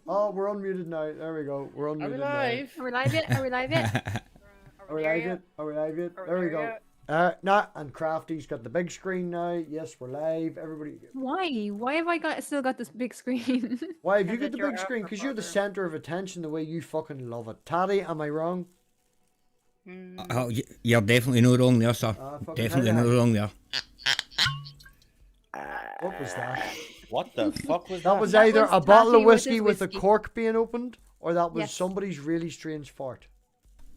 Oh, we're unmuted now. There we go. We're unmuted now. Are we live yet? Are we live yet? Are we live yet? Are we live yet? There we go. Nah, and Krafty's got the big screen now. Yes, we're live. Everybody. Why? Why have I still got this big screen? Why have you got the big screen? Because you're the center of attention the way you fucking love it. Taddy, am I wrong? Oh, you're definitely not wrong there, sir. Definitely not wrong there. What was that? What the fuck was that? That was either a bottle of whiskey with a whiskey. cork being opened, or that was Yes. somebody's really strange fart.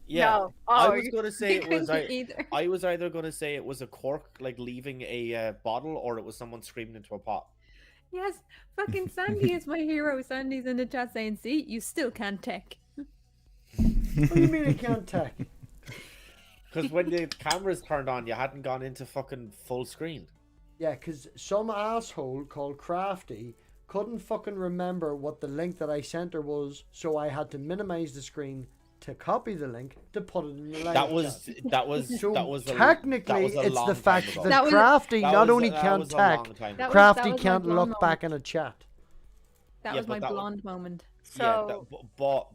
Yeah, No. I Oh, was gonna say it was. either. I was either gonna say it was a cork like leaving a bottle, or it was someone screaming into a pot. Yes, fucking Sandy is my hero. Sandy's in the chat saying, "See, you still can't tech." What do you mean I can't tech? Because when the cameras turned on, you hadn't gone into fucking full screen. Yeah, because some asshole called Krafty couldn't fucking remember what the link that I sent her was, so I had to minimize the screen to copy the link to put it in the live That was chat. that was So that was technically, that was a it's long the time fact ago. that That was- Crafty That not was- only that can't was a long tech, time That ago. was- Crafty my can't blonde look moment. back in a chat. That Yeah, was my but that was- blonde moment. So Yeah, but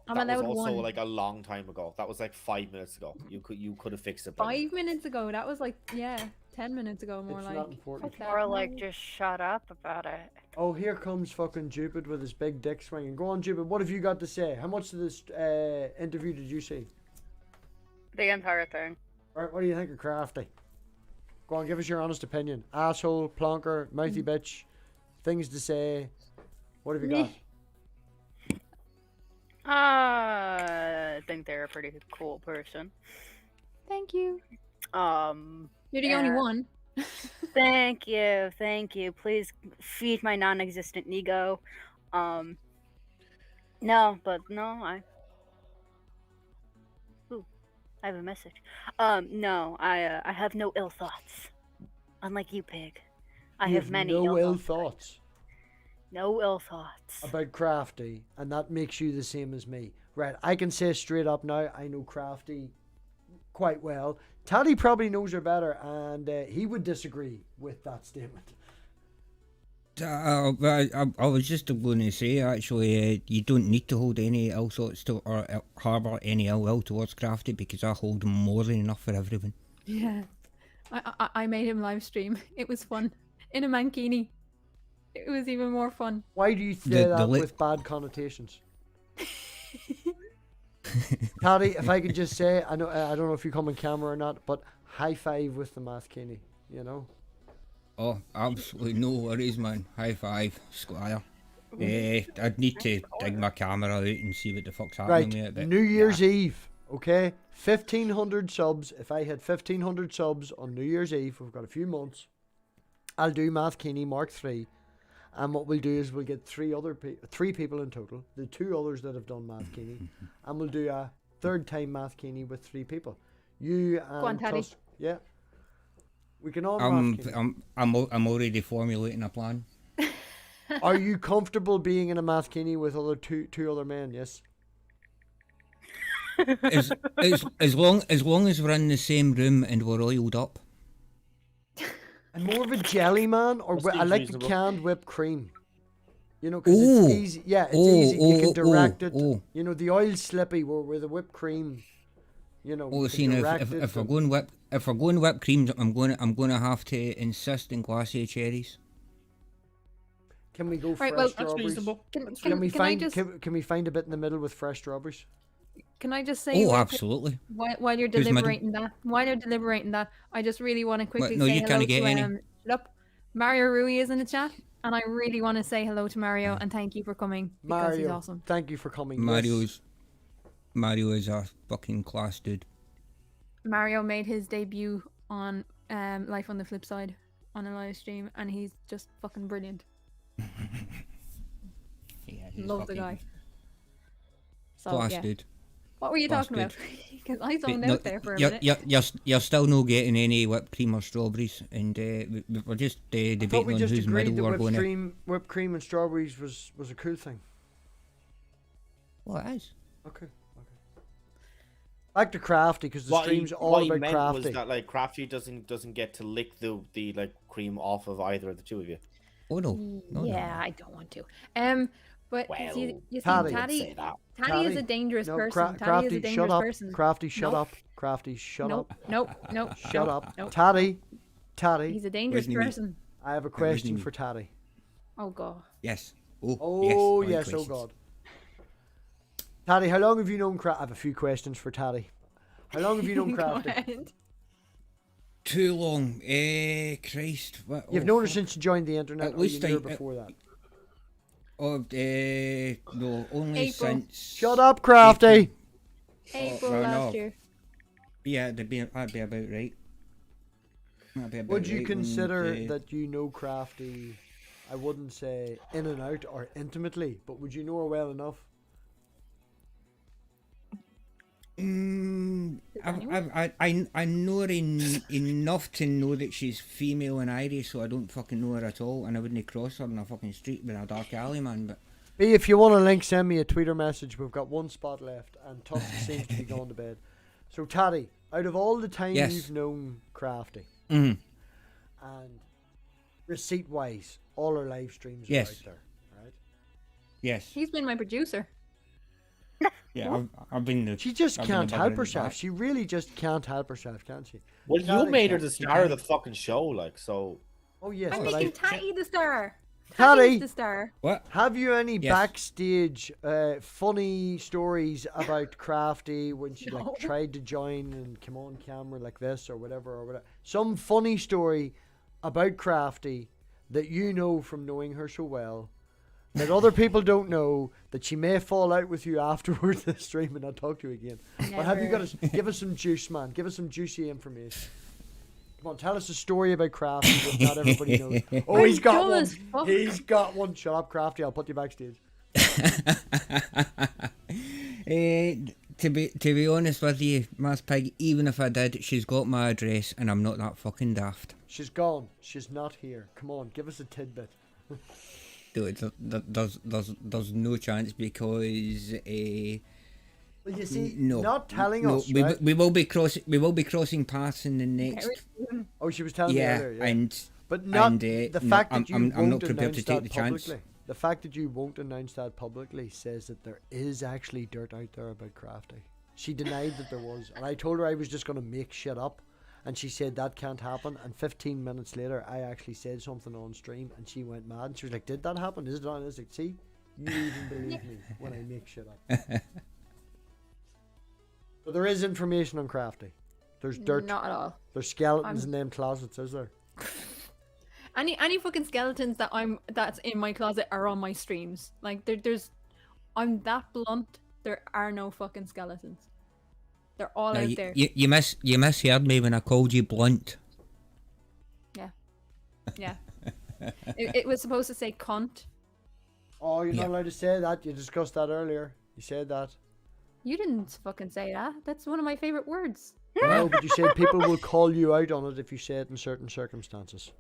I'm that was allowed also one. like a long time ago. That was like 5 minutes ago. You could have fixed it. by now. 5 minutes ago. That was like 10 minutes ago. More It's like. not important. Fuck that, or like no. just shut up about it. Oh, here comes fucking Jupid with his big dick swinging. Go on, Jupid. What have you got to say? How much of this interview did you see? The entire thing. All right, what do you think of Crafty? Go on, give us your honest opinion. Asshole, plonker, mouthy bitch, things to say. What have you got? I think they're a pretty cool person. Thank you. You're the only Yeah. one. Thank you, thank you. Please feed my non-existent ego. No, but no, I have a message. No, I have no ill thoughts. Unlike you, pig. I You have many no ill thoughts. thoughts No ill thoughts. about Crafty, and that makes you the same as me. Right, I can say straight up now, I know Crafty quite well. Taddy probably knows her better, and he would disagree with that statement. I was just going to say, actually, you don't need to hold any ill thoughts to, or harbour any ill will towards Crafty, because I hold more than enough for everyone. Yeah. I made him live stream. It was fun. In a mankini. It was even more fun. Why do you say The that li- with bad connotations? Taddy, if I could just say, I don't know if you come on camera or not, but high five with the MathPig, you know? Oh, absolutely no worries, man. High five, Squire. I'd need to dig my camera out and see what the fuck's happening Right, with it. But New Year's Eve, okay? 1,500 subs. If I had 1,500 subs on New Year's Eve, we've got a few months, I'll do MathPig Mark 3. And what we'll do is we'll get three people in total, the two others that have done MathPig, and we'll do a third time MathPig with 3 people. You and on, Taddy. Tusk, yeah. We can all I'm MathPig. I'm already formulating a plan. Are you comfortable being in a MathPig with two other men? Yes. As long as we're in the same room and we're oiled up. I'm more of a jelly man, or That I seems like reasonable. the canned whipped cream. You know, because Ooh. it's easy. Yeah, it's Oh, easy. You oh, can direct oh, it. oh. You know, the oil's slippy with the whipped cream. You know, Oh, you see, can now, direct it if we're and- going whipped creams, I'm gonna have to insist on glacier cherries. Can we go Right, fresh well, strawberries? Can we I find just can we find a bit in the middle with fresh strawberries? say Oh, real quick, absolutely. while you're Who's middle? deliberating that, I just really want to quickly no, say you hello can't get to any. look, Mario Rui is in the chat, and I really want to say hello to Mario and thank you for coming because he's Mario, awesome. thank you for coming. Mario is a fucking class dude. Mario made his debut on Life on the Flip Side on a live stream, and he's just fucking brilliant. Yeah, he's Love the fucking guy. So class yeah, dude. what were you Class talking about? Because I zoned No, out there for a you're, minute. you're still not getting any whipped cream or strawberries, and we're just I thought debating we on just whose agreed middle that we're going whipped cream and strawberries was a cool thing. Well, it is. Okay. Back to Krafty, because the stream's all what he about meant was Krafty. that like Krafty doesn't get to lick the like cream off of either of the two of you. Oh no. No, Yeah, no. I don't want to. But Well, you see, Taddy. say Taddy that. is a dangerous No, person. Taddy is a Crafty, dangerous shut up. person. Crafty, shut Nope. up. Crafty, shut Nope, up. nope, nope. Shut nope, up. Nope. Taddy. Taddy. He's a dangerous Wasn't me. person. I have a wasn't question me. for Taddy. Oh god. Yes. Oh, yes. yes, oh God. Taddy, how long have you known Crafty? I have a few questions for Taddy. How long have you known Go Crafty? ahead. Too long. Christ. What? You've known her since you joined the internet, At or you least knew her I- before that? No, only April. since. Shut up, Crafty! April well, last no. year. Yeah, that'd be about right. That'd be about Would you right when, consider that you know Crafty, I wouldn't say in and out or intimately, but would you know her well enough? I know her enough to know that she's female and Irish, so I don't fucking know her at all, and I wouldn't cross her in a fucking street with a dark alley, man. But B, if you want a link, send me a Twitter message. We've got one spot left, and Tussy seems to be going to bed. So, Taddy, out of all the time Yes. you've known Crafty, Mhm. and receipt-wise, all her live streams are Yes. out there, right? yes, He's been my producer. yeah, I've been the. She just I've been can't the help bugger in the herself. back. She really just can't help herself, can't she? Well, you Taddy made her can't. the star of the fucking show, like, so. Oh, yes, I'm but making Taddy the star. Taddy! Taddy's the star. What? Have you any Yes. backstage funny stories about Crafty when she No. like tried to join and come on camera like this or whatever? Some funny story about Crafty that you know from knowing her so well that other people don't know, that she may fall out with you afterwards the stream and not talk to you again. But have you got us? Give us some juice, man. Give us some juicy information. Come on, tell us a story about Crafty that not everybody knows. Oh, I'm he's got dull one. as fuck. He's got one. Shut up, Crafty. I'll put you backstage. To be honest with you, MathPig, even if I did, she's got my address, and I'm not that fucking daft. She's gone. She's not here. Come on, give us a tidbit. Dude, there's no chance because Well, you see, no, not telling no, us, we, right? we will be crossing paths in the next. Oh, she was telling Yeah, me earlier. Yeah. and But not and, the no, fact that you I'm won't not prepared announce to take that the chance. publicly. The fact that you won't announce that publicly says that there is actually dirt out there about Crafty. She denied that there was, and I told her I was just going to make shit up, and she said that can't happen. And 15 minutes later, I actually said something on stream, and she went mad. And she was like, "Did that happen? Is it on?" I was like, "See, you even believe me when I make shit up." So there is information on Crafty. There's dirt. Not at all. There's skeletons in them closets, is there? Any fucking skeletons that's in my closet are on my streams. Like there's, I'm that blunt. There are no fucking skeletons. They're all Now, out there. you misheard me when I called you blunt. Yeah. It was supposed to say cunt. Oh, you're Yeah. not allowed to say that. You discussed that earlier. You said that. You didn't fucking say that. That's one of my favorite words. No, but you said people will call you out on it if you say it in certain circumstances.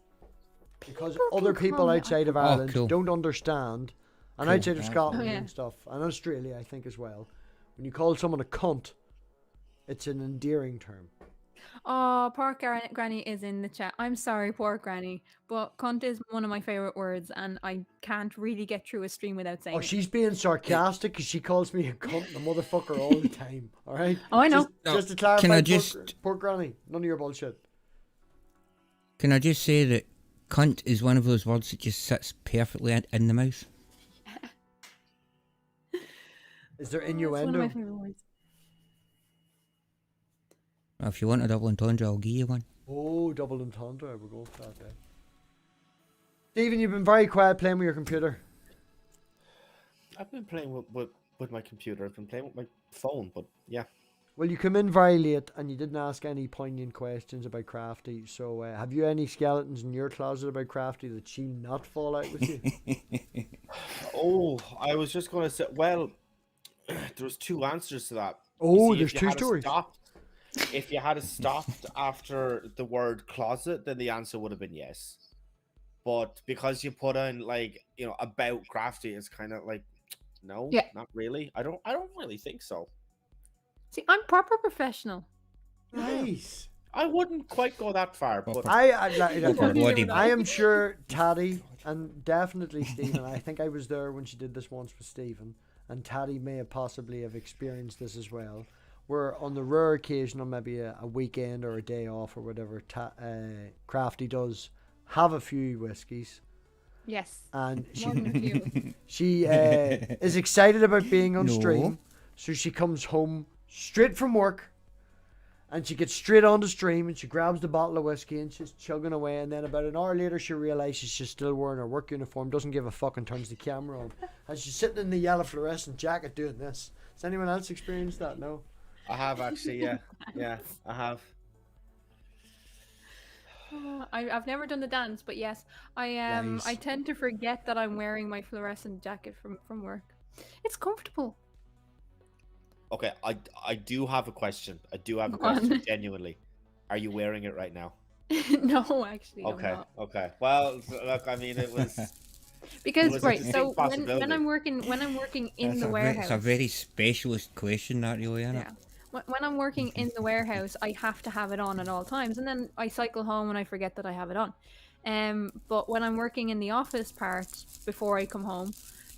Because People other can people call me outside of Oh, Ireland cool. don't understand, and Cool. outside of Yeah. Scotland Oh, yeah. and stuff, and Australia, I think as well. When you call someone a cunt, it's an endearing term. Oh, poor Granny is in the chat. I'm sorry, poor Granny, but cunt is one of my favorite words, and I can't really get through a stream without saying Oh, it. she's being sarcastic because she calls me a cunt and a motherfucker all the time. All right. Oh, I know. Just to clarify, Can I poor, just- poor Granny, none of your bullshit. Can I just say that cunt is one of those words that just sits perfectly in the mouth? Is there Oh, it's one of innuendo? my favorite words. Well, if you want a double entendre, I'll give you one. Oh, double entendre. We're going for that, eh? Stephen, you've been very quiet playing with your computer. I've been playing with my computer. I've been playing with my phone, but yeah. Well, you come in very late and you didn't ask any poignant questions about Crafty. So, have you any skeletons in your closet about Crafty that she not fall out with you? Oh, I was just going to say, well, there's two answers to that. Oh, You see, there's if you two had stories. If you had stopped after the word closet, then the answer would have been yes. But because you put in about Crafty, it's kind of like, no, Yeah. not really. I don't really think so. See, I'm proper professional. Nice. I wouldn't quite go that far, but Bloody I am sure Taddy and definitely Stephen. I think I was there when she did this once with Stephen, and Taddy may have possibly have experienced this as well. Where on the rare occasion, on maybe a weekend or a day off or whatever, Krafty does have a few whiskies. Yes. And More than a few. she is excited about being on No. stream, so she comes home straight from work, and she gets straight on the stream, and she grabs the bottle of whiskey and she's chugging away. And then about an hour later, she realizes she's still wearing her work uniform, doesn't give a fuck, and turns the camera on, and she's sitting in the yellow fluorescent jacket doing this. Has anyone else experienced that? No. I have actually, yeah, I have. I've never done the dance, but yes, Nice. I tend to forget that I'm wearing my fluorescent jacket from work. It's comfortable. Okay, I do have a question. I do have a Go on. question, genuinely. Are you wearing it right now? No, actually, I'm Okay, not. okay. Well, look, I mean, it was. Because was a right, distinct so when possibility. I'm working in It's the warehouse, It's a very specialist question, that really, isn't it? yeah. When I'm working in the warehouse, I have to have it on at all times, and then I cycle home and I forget that I have it on. But when I'm working in the office part before I come home,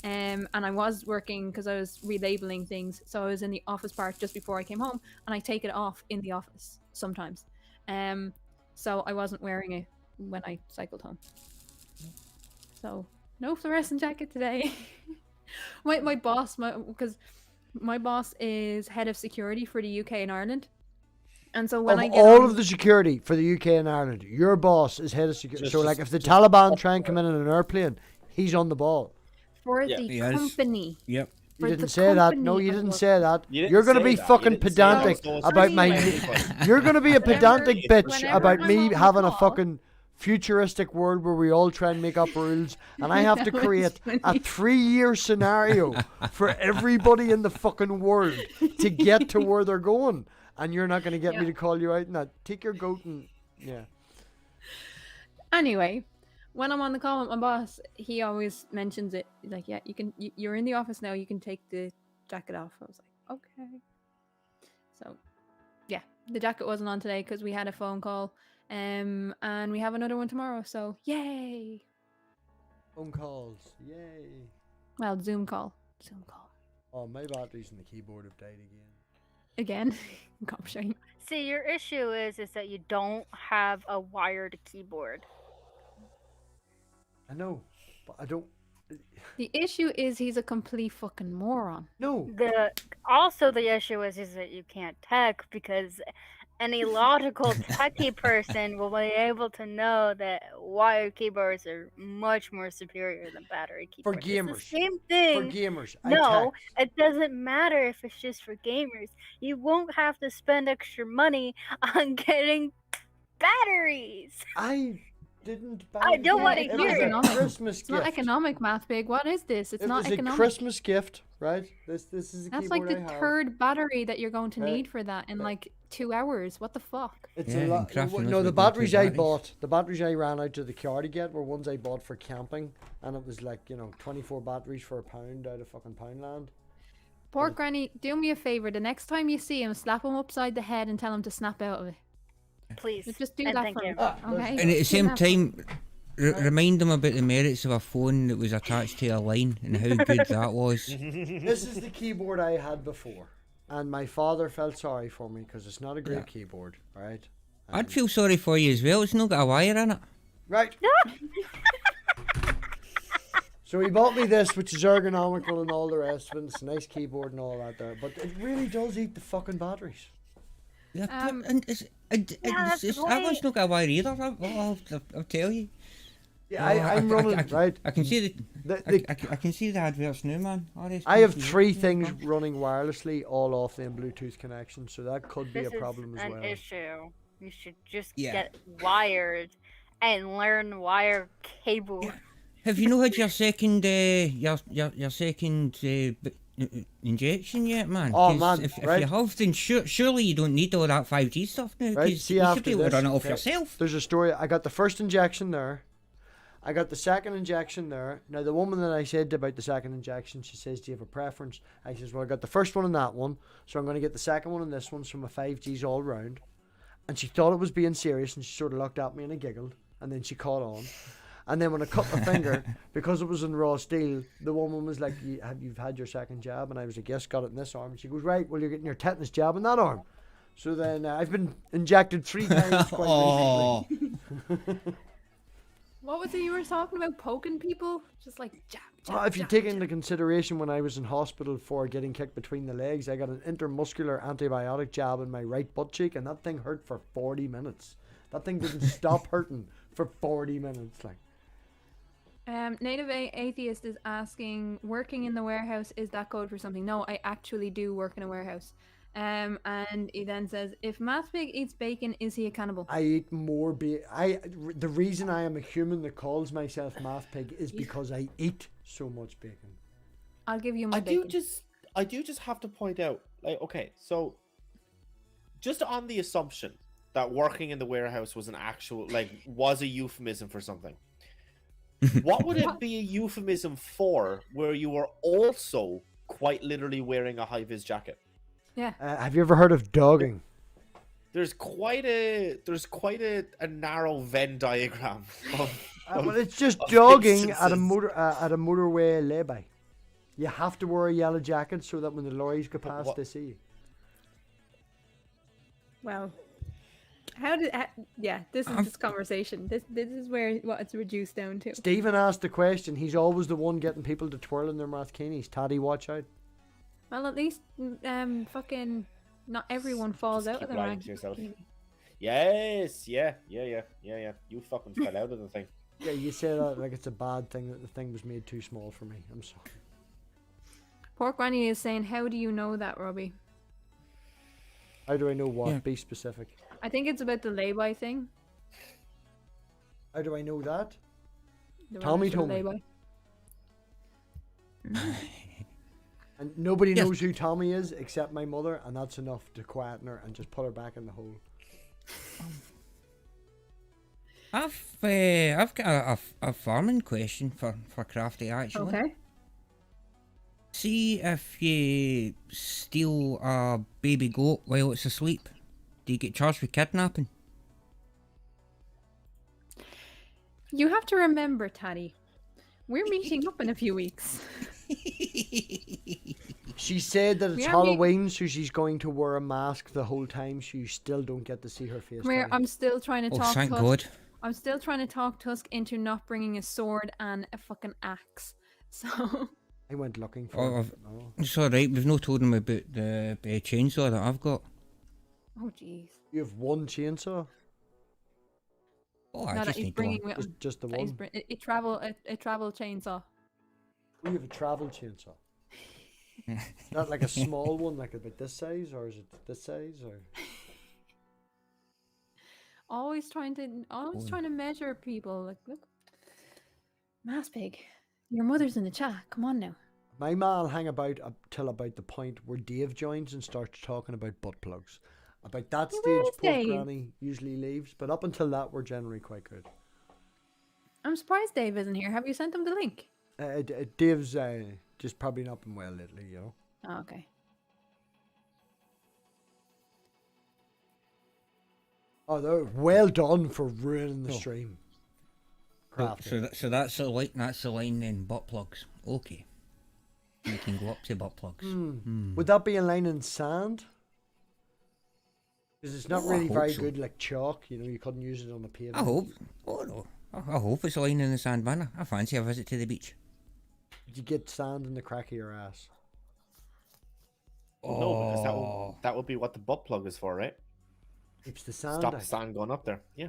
and I was working because I was relabeling things, so I was in the office part just before I came home, and I take it off in the office sometimes. So I wasn't wearing it when I cycled home. So no fluorescent jacket today. my boss, because my boss is head of security for the UK and Ireland, and so when Of I get all on, of the security for the UK and Ireland, your boss is head of security. So, Just- like, if the Taliban try and come in an airplane, he's on the ball. for Yeah. the Yes. company. Yep. You For didn't the say that. No, company you I didn't work say that. You didn't You're going to say be that. You fucking didn't say that. pedantic So it's about my. anyway. You're going to be a pedantic bitch whenever about I'm me on having a call- fucking futuristic world where we all try and make up rules, and I have to That was create a funny. 3-year scenario for everybody in the fucking world to get to where they're going. And you're not going to get me Yeah. to call you out on that. Take your goat and yeah. Anyway, when I'm on the call with my boss, he always mentions it. He's like, "Yeah, you're in the office now. You can take the jacket off." I was like, "Okay." So, yeah, the jacket wasn't on today because we had a phone call, and we have another one tomorrow. So, yay! Phone calls. Yay. Well, Zoom call. Oh, my batteries in the keyboard have died again. Again. Cop shame. See, your issue is that you don't have a wired keyboard. I know, but I don't. The issue is he's a complete fucking moron. No. The issue is that you can't tech, because any logical techie person will be able to know that wired keyboards are much more superior than battery For keyboards. gamers. It's the same For thing. gamers. I No, text. it doesn't matter if it's just for gamers. You won't have to spend extra money on getting batteries. I didn't buy I don't wanna it. hear It it. was a Christmas It's gift. not economic, MathPig. What is this? It's It not was economic. a Christmas gift, right? This is a That's keyboard like the I have. third battery that you're going to Right. need for that in like 2 hours. What the fuck? It's Yeah, a and lot. Krafty knows No, the about batteries two I batteries. bought, the batteries I ran out to the car to get were ones I bought for camping, and it was like 24 batteries for £1 out of fucking Poundland. Poor Granny, do me a favor. The next time you see him, slap him upside the head and tell him to snap out of it. Please. Just do And that thank for you. him. Ah, Okay? And at the Do same that for him. time, remind them about the merits of a phone that was attached to a line and how good that was. This is the keyboard I had before, and my father felt sorry for me because it's not a great Yeah. keyboard, right? I'd feel sorry for you as well. It's not got a wire in it. Right. So he bought me this, which is ergonomical and all the rest of it. It's a nice keyboard and all that there, but it really does eat the fucking batteries. Yeah, Um, and that's that great. one's not got a wire either. I'll tell you. Yeah, I'm running right. I can see The- I can see the adverts now, man. I have 3 things running wirelessly, all off them Bluetooth connections, so that could be This a problem is as an well. issue. You should just Yeah. get wired and learn wire cable. Have you not had your second your second injection yet, man? Oh, 'Cause man, if right. you have, then surely you don't need all that 5G stuff now. Right, 'Cause see you should after be able this, to run it off okay, yourself. There's a story. I got the first injection there. I got the second injection there. Now, the woman that I said about the second injection, she says, "Do you have a preference?" I says, "Well, I got the first one and that one, so I'm going to get the second one and this one, so my 5G's all round." and she thought it was being serious, and she sort of looked at me and I giggled, and then she caught on. And then when I cut my finger, because it was in raw steel, the woman was like, you've had your second jab? And I was like, yes, got it in this arm. And she goes, right, well, you're getting your tetanus jab in that arm. So then I've been injected 3 times quite recently. What was it you were talking about? Poking people? Just like jab, jab, If you jab, take jab. into consideration when I was in hospital for getting kicked between the legs, I got an intermuscular antibiotic jab in my right butt cheek, and that thing hurt for 40 minutes. That thing didn't stop hurting for 40 minutes. Like. Native Atheist is asking, working in the warehouse, is that code for something? No, I actually do work in a warehouse. And he then says, if MathPig eats bacon, is he a cannibal? I eat more bacon. The reason I am a human that calls myself MathPig is because I eat so much bacon. I'll give you my bacon. I do just have to point out, like, okay, so just on the assumption that working in the warehouse was was a euphemism for something. What would it be a euphemism for where you were also quite literally wearing a high-vis jacket? Yeah. Have you ever heard of dogging? There's quite a narrow Venn diagram. Well, it's just jogging at a instances. motorway lay-by. You have to wear a yellow jacket so that when the lorries go past, they see you. Well, this is this conversation. This is where what it's reduced down to. Stephen asked the question. He's always the one getting people to twirl in their martinis. Taddy, watch out. Well, at least fucking not everyone falls out of keep their lying to yourself. Yes, yeah. You fucking fell out of the thing. Yeah, you say that like it's a bad thing that the thing was made too small for me. I'm sorry. Pork Granny is saying, how do you know that, Robbie? How do I know what? Yeah. Be specific. I think it's about the lay-by thing. How do I know that? The Tommy runners for the told me. lay-by. And nobody Yes. knows who Tommy is except my mother, and that's enough to quieten her and just put her back in the hole. I've got a farming question for Krafty actually. Okay. See if you steal a baby goat while it's asleep, do you get charged with kidnapping? You have to remember, Taddy, we're meeting up in a few weeks. She said that it's Yeah, Halloween, so she's going to wear a mask the whole time, so you still don't get to see her face. Come here, Taddy. I'm still trying to Oh, talk thank Tusk. God. I'm still trying to talk Tusk into not bringing a sword and a fucking axe. So I went looking for Oh, it. Oh. It's alright, we've not told him about the chainsaw that I've got. oh jeez. You have one chainsaw? Oh, I No, that just he's need bringing one. with him. Just the That he's one? a travel chainsaw. Oh, you have a travel chainsaw. Not like a small one, like about this size, or is it this size, or? Always trying to measure people. Like, look, MathPig, your mother's in the chat. Come on now. My ma'll hang about up till about the point where Dave joins and starts talking about butt plugs. About that Where stage, is poor Dave? Granny usually leaves, but up until that, we're generally quite good. I'm surprised Dave isn't here. Have you sent him the link? Dave's just probably not been well lately, you know. Oh, okay. Oh, they're well done for ruining the Oh. stream. So, Crafty. so that's the line then, butt plugs. Okay. You can go up to butt plugs. Would that be a line in sand? Because it's not Oh, I really hope very so. good like chalk, you know, you couldn't use it on the pavement. I hope. Oh no. I hope it's a line in the sand, man. I fancy a visit to the beach. You get sand in the crack of your ass. Well, no, because that would be what the butt plug is for, right? Keeps the sand Stop out. the sand going up there. Yeah,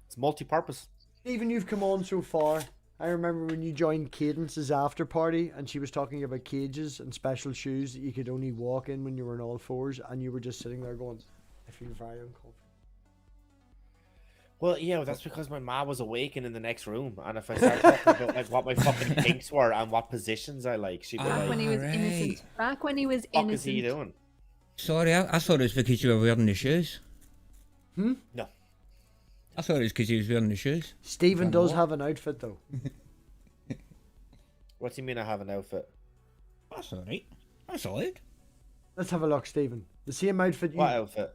it's multi-purpose. Even you've come on so far. I remember when you joined Cadence's after party and she was talking about cages and special shoes that you could only walk in when you were on all fours, and you were just sitting there going, I feel very uncomfortable. Well, yeah, that's because my ma was awakened in the next room, and if I started talking about like what my fucking kinks were and what positions I like, she'd be Back like, when he was Alright. innocent. Back when he was "What is he innocent. doing?" Sorry, I thought it was because you were wearing the shoes. No, I thought it was because he was wearing the shoes. Stephen Done does what? have an outfit though. what do you mean I have an outfit? That's alright. That's alright. Let's have a look, Stephen. The same outfit What outfit?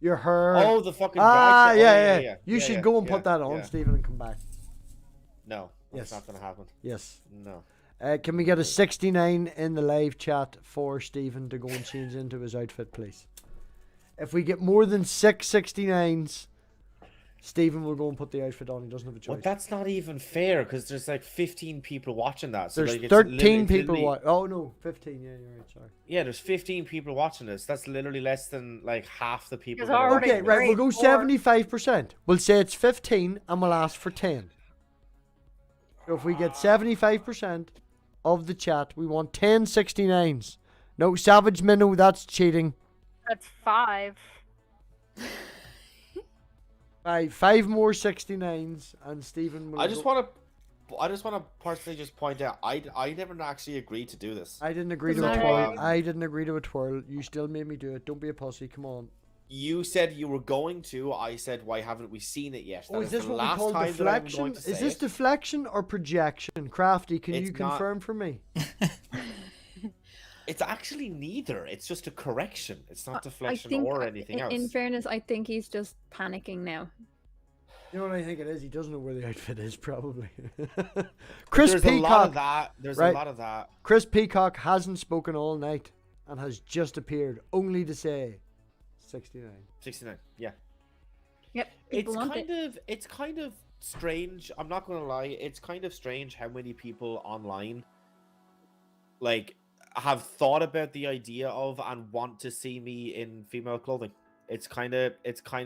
Your hair. Oh, the fucking Ah, drag yeah, show. yeah. You should go and put that on, Stephen, and come back. No, that's Yes. not gonna happen. Yes. No. Can we get a 69 in the live chat for Stephen to go and change into his outfit, please? If we get more than 6 69s, Stephen will go and put the outfit on. He doesn't have a choice. Well, that's not even fair because there's like 15 people watching that. So There's like, it's 13 people literally- watching. Oh, no, 15. Yeah, you're right. Sorry. Yeah, there's 15 people watching this. That's literally less than like half the people. It's that are already watching Okay, right. We'll go Great. 75%. We'll say it's 15 and we'll ask for 10. So if we get 75% of the chat, we want 10 69s. No, Savage Minnow, that's cheating. That's 5. Right, 5 more 69s, and Stephen will. I just want to personally just point out, I never actually agreed to do this. I didn't agree to a Doesn't twirl. matter. I didn't agree to a twirl. You still made me do it. Don't be a pussy. Come on. You said you were going to. I said, why haven't we seen it yet? Oh, That is this the what we last call time that I'm deflection? going to Is say this it. deflection or projection? Crafty, can you It's not- confirm for me? It's actually neither. It's just a correction. It's not I deflection think, or anything else. in fairness, I think he's just panicking now. You know what I think it is? He doesn't know where the outfit is, probably. Chris There's a lot of Peacock. that. There's right? a lot of that. Chris Peacock hasn't spoken all night and has just appeared, only to say 69. 69. Yeah. Yep, people It's want kind of strange. I'm not gonna lie. It's kind of strange how many people online like have thought about the idea of and want to see me in female clothing. It's kind of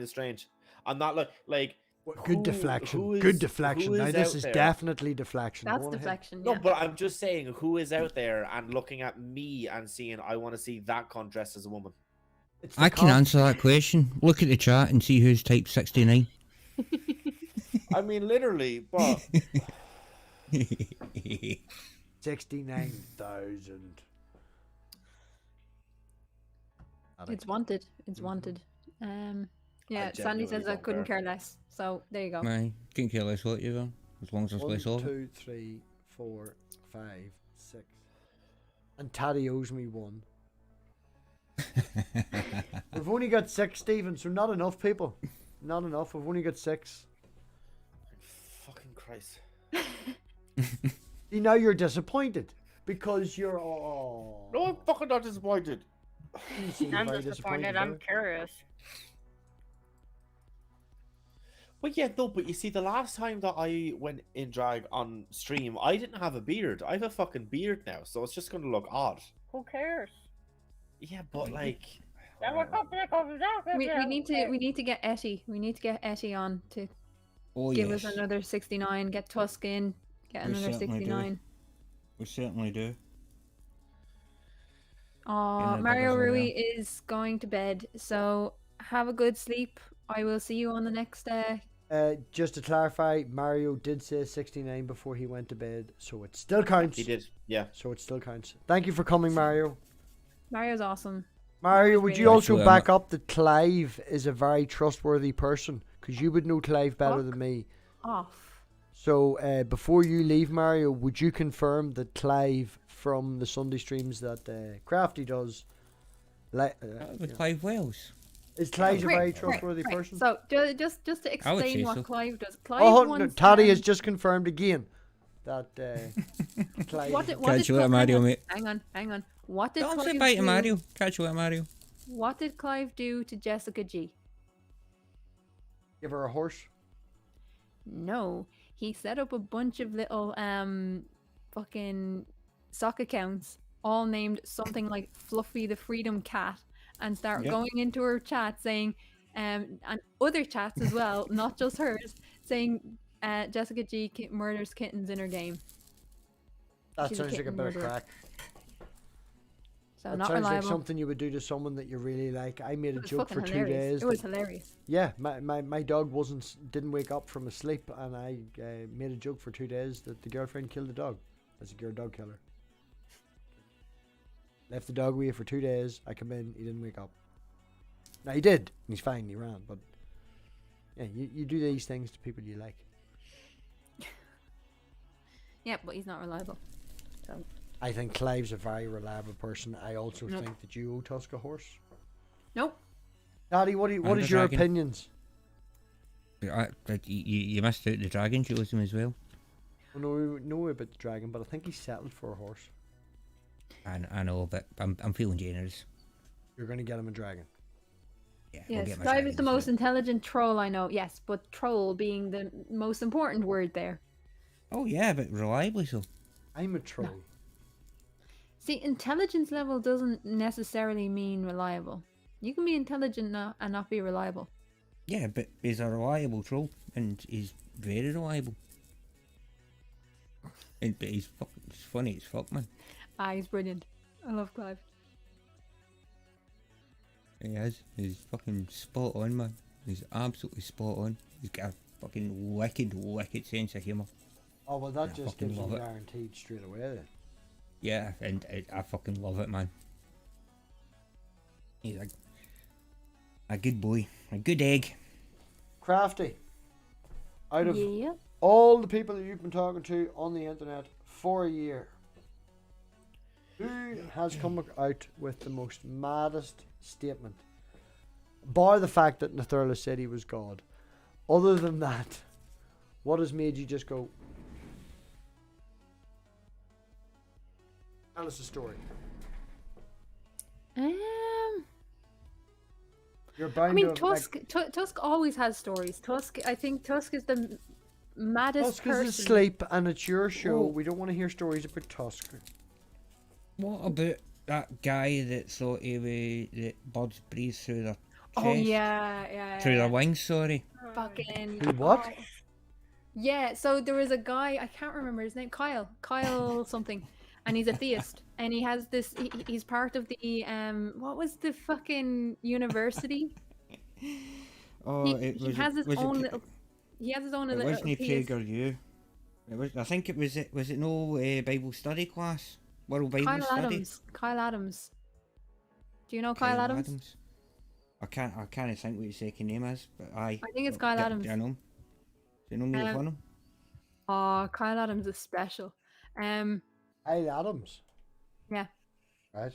strange. I'm not like Good who- deflection. who Good is- deflection. who Now is this out is there? definitely deflection. That's Go on ahead. deflection. No, Yeah. but I'm just saying who is out there and looking at me and seeing I want to see that cunt dressed as a woman. It's the I can con- answer that question. Look at the chat and see who's typed 69. I mean, literally, but 69,000. It's wanted. It's wanted. Yeah, Sandy genuinely says I don't couldn't care. care less. So there you go. Aye, couldn't care less what you are, as long as there's 1, less of it. 2, 3, 4, 5, 6. And Taddy owes me 1. We've only got 6, Stephen, so not enough people. Not enough. We've only got 6. fucking Christ. See, now you're disappointed because you're. Oh, No, I'm fucking not disappointed. you seem I'm very disappointed. I'm there. curious. But yeah, no, but you see, the last time that I went in drag on stream, I didn't have a beard. I have a fucking beard now, so it's just going to look odd. Who cares? Yeah, but like... We need to get Etty. We need to get Etty on to Oh, give yes. us another 69. Get Tusk in. Get We another certainly do. 69. We certainly do. Oh, Getting it Mario done as well. Rui is going to bed. So have a good sleep. I will see you on the next Just to clarify, Mario did say 69 before he went to bed, so it still counts. He did, yeah. So it still counts. Thank you for coming, Mario. Mario's awesome. Mario, would you Really? also Actually, back up that Clive is a very trustworthy person? Because you would know Clive better Fuck. than me. Off. So before you leave, Mario, would you confirm that Clive from the Sunday streams that Krafty does, With yeah. Clive Wells. is Clive a Right, very right, trustworthy right. person? So just to say explain what so. Clive does. Clive Oh, no, once, Taddy has just confirmed again that Clive. What did Catch you later, Mario, mate. Hang on. What did Don't say Clive bye to do? Mario. Catch you later, Mario. What did Clive do to Jessica G? Give her a horse. No, he set up a bunch of little fucking sock accounts, all named something like Fluffy the Freedom Cat, and start Yep. going into her chat saying, and other chats as well, not just hers, saying Jessica G murders kittens in her game. That She's a sounds like a kitten bit of murderer. crack. So That not sounds like reliable. something you would do to someone that you really like. I made a It was joke fucking for 2 hilarious. days. It was that- hilarious. Yeah, my dog didn't wake up from a sleep, and I made a joke for 2 days that the girlfriend killed the dog. That's a girl dog killer. Left the dog away for 2 days. I come in, he didn't wake up. Now he did, and he's fine. He ran, but yeah, you do these things to people you like. Yeah, but he's not reliable. So I think Clive's a very reliable person. I also Nope. think that you owe Tusk a horse. nope. Daddy, what And is the your dragon. opinions? You missed out the dragon GEOSAM as well. I know about the dragon, but I think he settled for a horse. I know, but I'm feeling generous. You're gonna get him a dragon. Yeah, we'll Yes, get my Clive is dragon the as most well. intelligent troll I know. Yes, but troll being the most important word there. Oh yeah, but reliably so. I'm a troll. See, intelligence level doesn't necessarily mean reliable. You can be intelligent and not be reliable. Yeah, but he's a reliable troll, and he's very reliable. But he's funny as fuck, man. Ah, he's brilliant. I love Clive. He is. He's fucking spot on, man. He's absolutely spot on. He's got a fucking wicked sense of humour. Oh well, that I just fucking gives him love it. guaranteed straight away. Then. Yeah, and I fucking love it, man. He's a good boy, a good egg. Krafty. Out of Yeah. all the people that you've been talking to on the internet for a year, who has come out with the most maddest statement? Bar the fact that Nathurla said he was God. Other than that, what has made you just go? Tell us a story. You're bound I mean, to have, like, Tusk always has stories. I think Tusk is the maddest Tusk person. is asleep and it's your show. Oh. We don't want to hear stories about Tusk. What about that guy that thought that birds breathe through their chest? Oh yeah. Through their wings, sorry. Fucking. Who what? Yeah, so there was a guy, I can't remember his name, Kyle something, and he's a theist, and he has this, he's part of the, what was the fucking university? Oh, He has his own little, he has his own It little wasn't theist. PragerU. It was. I think it was. Was it no Bible study class? World Bible Kyle Study. Kyle Adams. Do you know Kyle Adams? I can't think what his second name is, but I think it's Kyle Adams. Do you know him? Do you know me on him? Oh, Kyle Adams is special. Kyle Adams. Yeah. Right.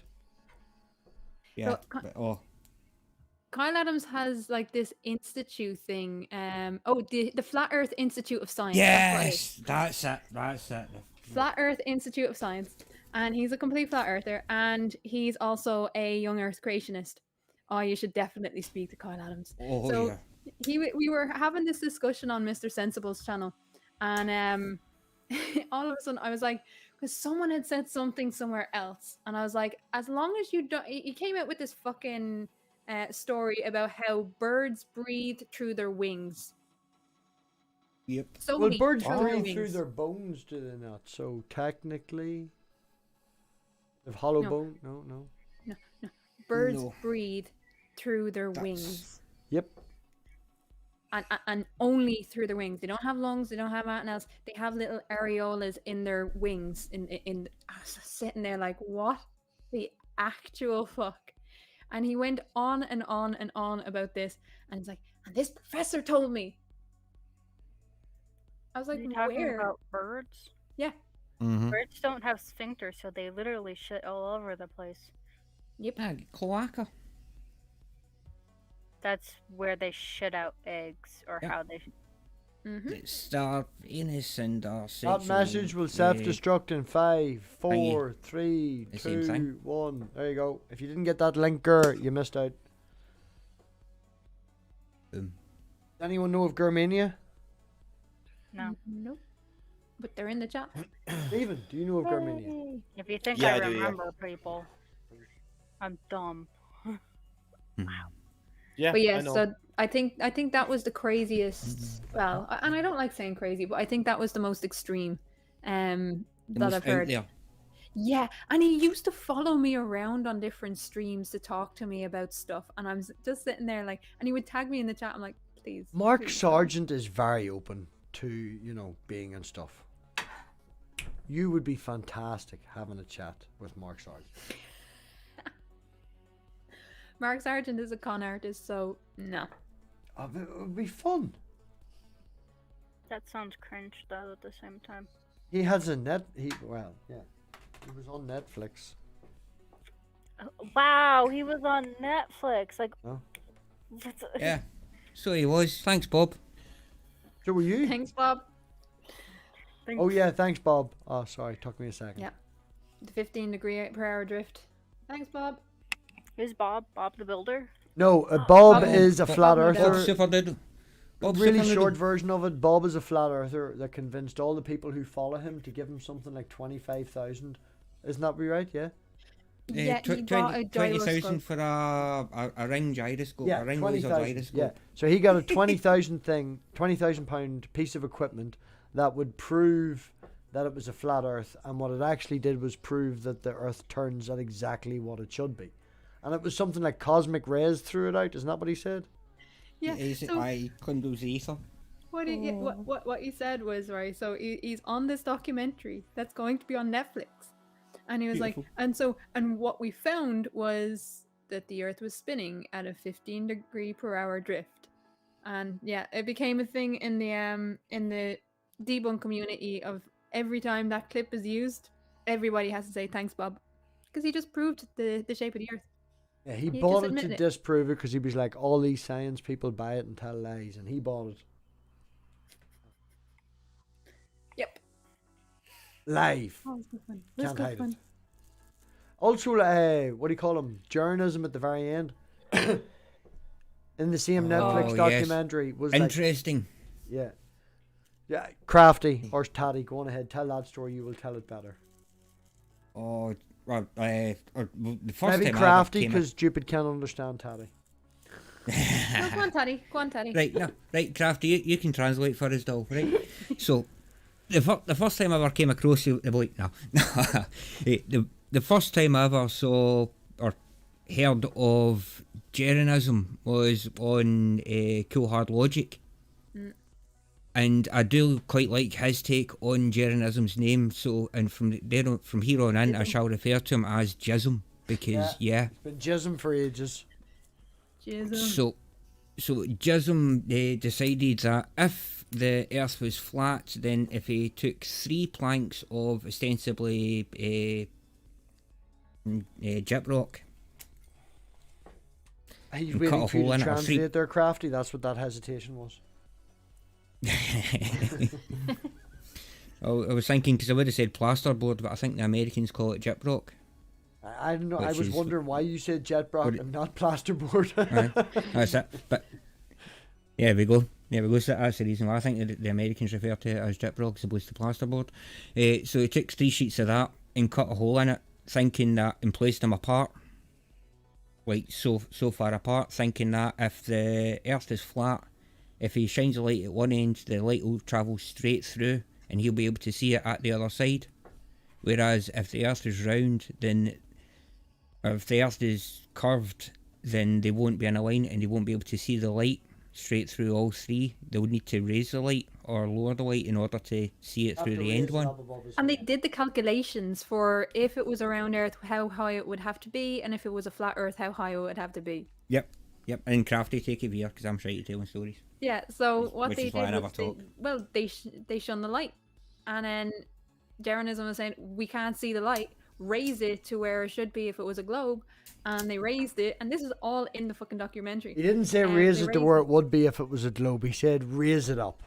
Yeah. So, But, Kyle Adams has like this institute thing. The Flat Earth Institute of Science. yes, that's it. Flat Earth Institute of Science, and he's a complete flat earther, and he's also a young Earth creationist. Oh, you should definitely speak to Kyle Adams. Oh So, yeah. we were having this discussion on Mr. Sensible's channel, and all of a sudden I was like, because someone had said something somewhere else, and I was like, as long as you don't, he came out with this fucking story about how birds breathe through their wings. Yep. So Well, he- birds through their breathe through wings. their bones, do they not? So technically, if hollow No. bone, no. Birds No. breathe through their That's- wings. Yep. And only through their wings. They don't have lungs. They don't have anything else. They have little areolas in their wings. I was sitting there like, what the actual fuck? And he went on and on and on about this, and he's like, and this professor told me. I was Are like, you talking where? about birds? Yeah. Mm-hmm. Birds don't have sphincters, so they literally shit all over the place. Yep. Cloaca. That's where they shit out eggs, or Yeah. how they. Mm-hmm. It's their anus and their That sexual, message will self-destruct in 5, 4, 3, The same 2, thing. 1. There you go. If you didn't get that linker, you missed out. Boom. Anyone know of Germania? No. Nope. But they're in the chat. Stephen, do you know of Germania? If you think Yeah, I I do, yeah. remember people, I'm dumb. Yeah, But yeah, I know. so I think that was the craziest. Well, and I don't like saying crazy, but I think that was the most extreme The that most I've out heard. there. Yeah, and he used to follow me around on different streams to talk to me about stuff, and I'm just sitting there like, and he would tag me in the chat. I'm like, please. Mark please don't." Sargent is very open to, being and stuff. You would be fantastic having a chat with Mark Sargent. Mark Sargent is a con artist, so no. It would be fun. That sounds cringe, though, at the same time. He has a He was on Netflix. Wow, he was on Netflix. Like, Oh. Yeah. So he was. Thanks, Bob. So were you? Thanks, Bob. Oh yeah, thanks, Bob. Oh, sorry, took me a second. Yeah. The 15-degree-per-hour drift. Thanks, Bob. Who's Bob? Bob the Builder? No, Bob Bob- is a Bob flat no doubt. Bob earther. Super Doodle. Bob Really Super short Doodle. version of it. Bob is a flat earther that convinced all the people who follow him to give him something like 25,000. Isn't that right? Yeah. Yeah, he bought a 20,000 gyroscope. for a ring gyroscope. Yeah, a ring 20,000. laser gyroscope. Yeah. So he got a 20,000 thing, £20,000 piece of equipment that would prove that it was a flat Earth, and what it actually did was prove that the Earth turns at exactly what it should be, and it was something like cosmic rays threw it out. Isn't that what he said? Yeah. So I Kunduz ether. what he said was, right, so he's on this documentary that's going to be on Netflix, and he was Beautiful. like, and what we found was that the Earth was spinning at a 15-degree-per-hour drift, and yeah, it became a thing in the debunk community of every time that clip is used, everybody has to say thanks, Bob, because he just proved the shape of the Earth. Yeah, he He bought just it to admitted it. disprove it because he was like, all these science people buy it and tell lies, and he bought it Yep. live. Oh, it's good fun. It's Can't good hide fun. it. Also, what do you call him? Journalism at the very end. In the same Netflix yes. documentary was like, Interesting. yeah. Yeah, Krafty or Taddy, go on ahead, tell that story, you will tell it better. Oh, well, the first Maybe time Krafty, I ever because stupid can't understand Taddy. No, go on, Taddy. Go on, Taddy. Right, no, right, Crafty, you can translate for us, doll, right? So, the first time I ever came across you, wait, no, the first time I ever saw or heard of Jeranism was on Cool Hard Logic. And I do quite like his take on Jeranism's name, so, and from here on in, I shall refer to him as Jism, because, yeah. It's been jism for ages. Jism. So Jism decided that if the Earth was flat, then if he took 3 planks of ostensibly gyprock, He's And waiting cut a for you hole to in it, or translate three- there, Krafty. That's what that hesitation was. I was thinking, because I would have said plasterboard, but I think the Americans call it gyprock. I don't know. I Which was is- wondering why you said jetbrock What- and not plasterboard. Right, that's it. But yeah, we go. So that's the reason why I think the Americans refer to it as gyprock as opposed to plasterboard. So he took 3 sheets of that and cut a hole in it, thinking that, and placed them apart, like so far apart, thinking that if the Earth is flat, if he shines a light at one end, the light will travel straight through, and he'll be able to see it at the other side. Whereas if the Earth is round, then if the Earth is curved, then they won't be in a line and they won't be able to see the light straight through all 3. They would need to raise the light or lower the light in order to see it through the end one. And they did the calculations for if it was a round Earth, how high it would have to be, and if it was a flat Earth, how high it would have to be. Yep. And Crafty, take it here, because I'm shy to telling stories. Yeah, so what Which they is why I did never was talk. they shone the light, and then Jeranism was saying we can't see the light, raise it to where it should be if it was a globe, and they raised it, and this is all in the fucking documentary. He didn't say raise it to where it would be if it was a globe. He said raise it up.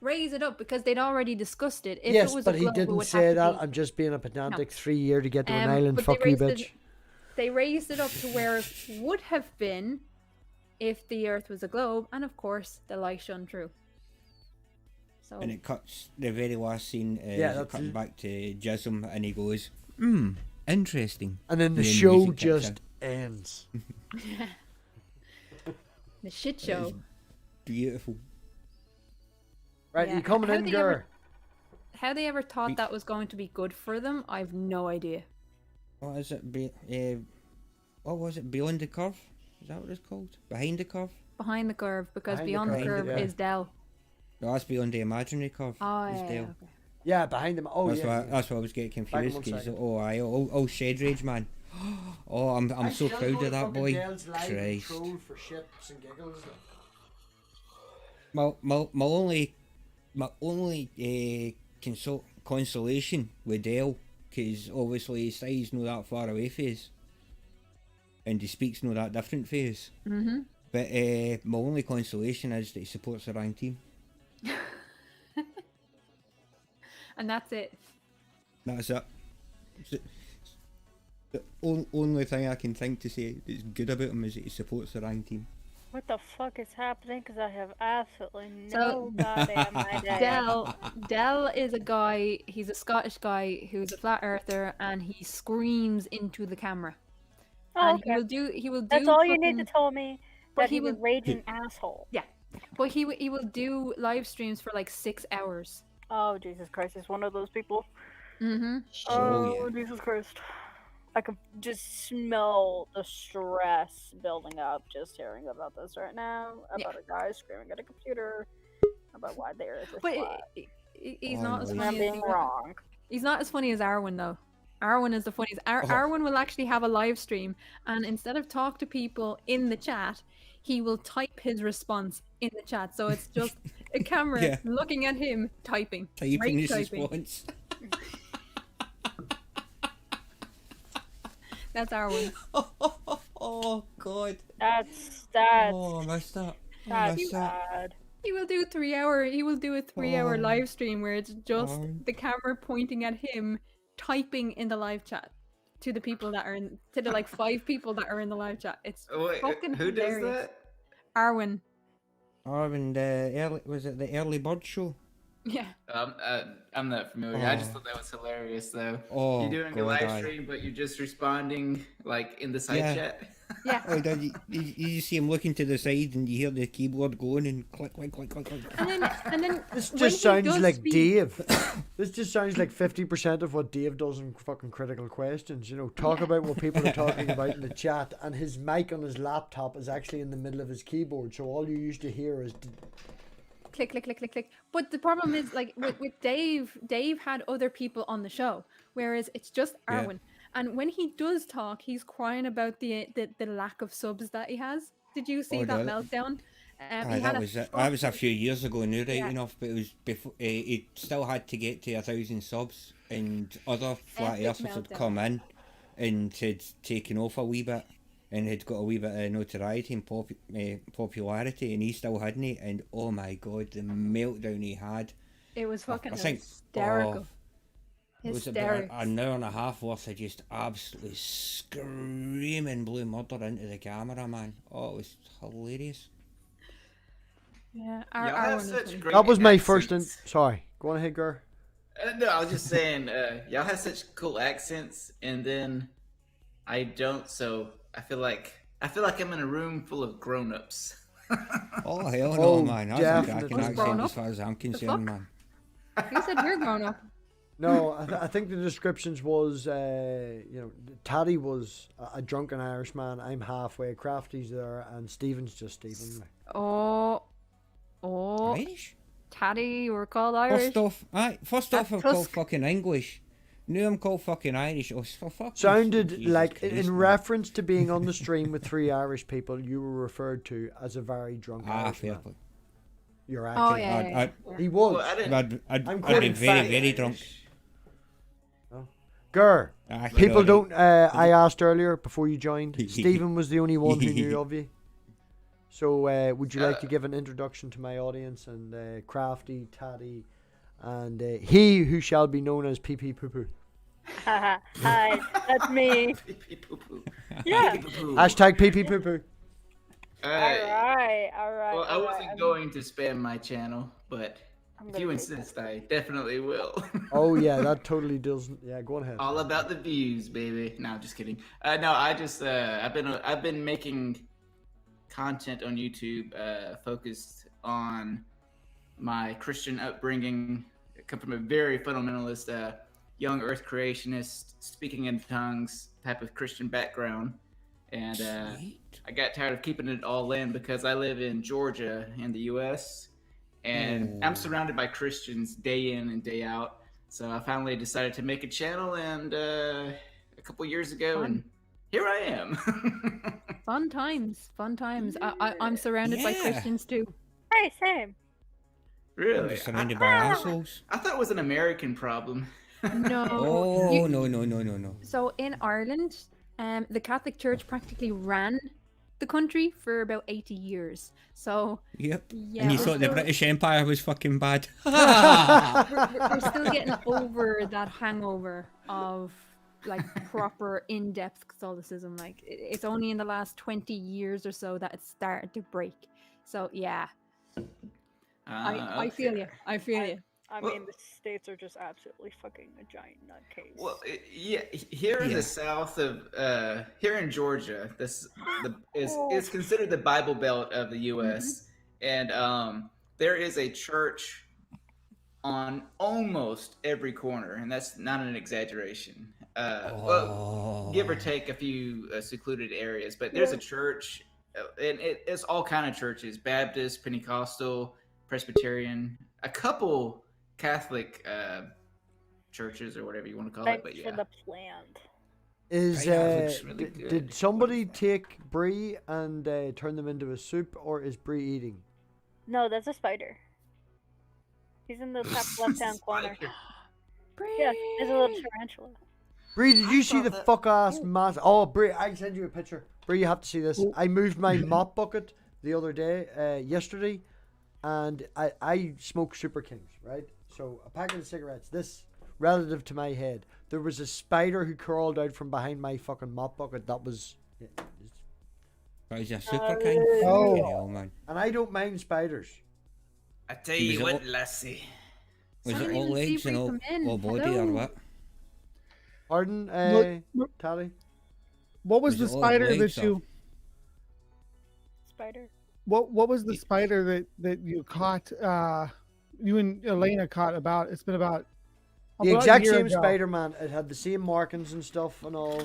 Raise it up because they'd already discussed it. If Yes, it was but a he globe, it didn't would say have to that. be- I'm just being a pedantic 3-year to get to an island. but Fuck they you, raised bitch. it- They raised it up to where it would have been if the Earth was a globe, and of course the light shone through. So And it cuts, the very last scene Yeah, is that's cutting it. back to Jism, and he goes, interesting. And then the And then show music kicks just ends. the shit It show. is beautiful. Right, Yeah, you coming how in, they girl? ever- How they ever thought that was going to be good for them, I've no idea. What is it? What was it? Beyond the Curve? Is that what it's called? Behind the Curve? Behind the curve, because Behind the beyond the curve, curve yeah. is Dell. No, that's Beyond the Imaginary Curve. Oh is yeah, Dale. okay. Yeah, behind him. Oh, that's, yeah. why, that's why I was getting Back in confused. one Because second. oh, Shed Rage, man. Oh, I'm so proud of that boy. Christ. For shits and giggles. My only consolation with Dale, because obviously his side's not that far away from us, and he speaks not that different from us. But my only consolation is that he supports the wrong team. And that's it. That's it. The only thing I can think to say that's good about him is that he supports the wrong team. What the fuck is happening? Because I have absolutely no So- goddamn idea. Dell is a guy. He's a Scottish guy who's a flat earther, and he screams into the camera. Oh, And okay. he will do. That's all you need to fucking- tell me. But That he he's a will- raging asshole. But he will do live streams for like 6 hours. Oh, Jesus Christ. He's one of those people. Mm-hmm. Oh, yeah. Jesus Christ. I can just smell the stress building up just hearing about this right now. About a guy screaming at a computer about why the earth is But flat. he's Oh, not as no. And I'm funny as being wrong. He's not as funny as Arwen though. Arwen is the funniest. Arwen will actually have a live stream, and instead of talk to people in the chat, he will type his response in the chat. So it's just a camera Yeah. looking at him typing. Typing Right his typing. response. That's Arwen. Oh, God. That's Oh, I missed that. I that's missed that. bad. He will do 3 hour. He will do a 3 hour Oh. live stream where it's just Arwen. the camera pointing at him, typing in the live chat to the people that are in, to the like 5 people that are in the live chat. It's Wait, fucking who does hilarious. that? Arwen. Arwen, was it the early bird show? Yeah. I'm not familiar. I just Oh. thought that was hilarious, though. Oh, You're doing a God, live aye. stream, but you're just responding like in the side Yeah. chat. Yeah. Oh, you see him looking to the side and you hear the keyboard going and click, click, click, click, click. And then This when just he sounds does like speak- Dave. This just sounds like 50% of what Dave does in fucking critical questions. You know, talk about what people are talking about in the chat, and his mic on his laptop is actually in the middle of his keyboard, so all you used to hear is. Click, click, click, click, click. But the problem is, like with Dave had other people on the show, whereas it's just Yeah. Arwen. And when he does talk, he's crying about the lack of subs that he has. Did you see Oh, that no. meltdown? Aye, that was it. That was a few years ago now, right Yeah. enough, but it was before he still had to get to 1,000 subs, and other flat Epic earthers had meltdown. come in and had taken off a wee bit and had got a wee bit of notoriety and popularity, and he still hadn't it, and oh my God, the meltdown he had. It was fucking I think- hysterical. It was about Hysterics. an hour and a half worth of just absolutely screaming blue murder into the camera, man. Oh, it was hilarious. Yeah, Y'all have Arwen is such funny. great That was my first. accents. Sorry, go on ahead, Gur. No, I was just saying, y'all have such cool accents, and then I don't. So I feel like I'm in a room full of grown-ups. Oh, hell no, Oh, man. That's a cracking definitely. accent Grown as up? far as I'm fuck? concerned, man. You said you're grown up. No, I think the descriptions was, Taddy was a drunken Irishman. I'm halfway. Krafty's there, and Stephen's just Stephen. Oh, Irish? Taddy, you were called Irish. First off, I'm called Tusk. fucking English. Now I'm called fucking Irish. Oh, for fucking Sounded Jesus like, Christ, in man. reference to being on the stream with 3 Irish people, you were referred to as a very drunk Ah, fair Irishman. play. You're Oh acting. yeah. He was. Well, I didn't. I'd I'm be quoting very, fact. very drunk. Gur, Ah, people sorry. don't. I asked earlier before you joined. Stephen was the only one who knew of you. So, would you like to give an introduction to my audience and Krafty, Taddy, and he who shall be known as PP Poo Poo? Hi, that's me. Pee-pee poo-poo. Yeah. Pee-pee-poo-poo. Hashtag PP Poo Poo. Alright. All right. Well, I wasn't going to spam my channel, but if you insist, I definitely will. Oh yeah, that totally doesn't. Yeah, go on ahead. All about the views, baby. No, just kidding. No, I just I've been making content on YouTube focused on my Christian upbringing. I come from a very fundamentalist, young Earth creationist, speaking in tongues type of Christian background, and Sweet. I got tired of keeping it all in because I live in Georgia in the U.S. and I'm surrounded by Christians day in and day out. So I finally decided to make a channel, and a couple years ago, and here I am. Fun times. I'm surrounded by Yeah. Christians too. Hey, same. Really? Just surrounded by assholes. I thought it was an American problem. No. Oh, you- no. So in Ireland, the Catholic Church practically ran the country for about 80 years. So Yep. yeah, And you we're thought the still- British Empire was fucking bad. we're still getting over that hangover of like proper in-depth Catholicism. Like it's only in the last 20 years or so that it started to break. So yeah, I feel you. I feel you. I Well- mean, the states are just absolutely fucking a giant nutcase. Well, yeah, here in Yeah. the south of here in Georgia, is Oh. considered the Bible Belt of the U.S. And there is a church on almost every corner, and that's not an exaggeration. Well, give or take a few secluded areas, but there's a church, and it's all kind of churches: Baptist, Pentecostal, Presbyterian, a couple Catholic churches or whatever you want to call it. Thanks But for yeah, the plant. Is Yeah, it looks really good. did somebody take brie and turn them into a soup, or is brie eating? No, that's a spider. He's in the top left-hand corner. Yeah, there's a little tarantula. Brie, did you see the thought that- fuck ass mass? Oh, Brie, I can send you a picture. Brie, you have to see this. I moved my mop bucket the other day, yesterday, and I smoke Super Kings, right? So a packet of cigarettes, this relative to my head. There was a spider who crawled out from behind my fucking mop bucket. That was, That was your super king. Oh. Fucking hell, man. and I don't mind spiders. I tell Was you it what, all- lassie. Was I it didn't all even see legs and Brie all, come in. all body or Hello. what? Pardon, Look- Tally? What was Was the it all spider legs that or- you? Spider. What was the spider that you caught? You and Elena caught about. It's been about. The about a exact year same ago. Spider-Man. It had the same markings and stuff and all.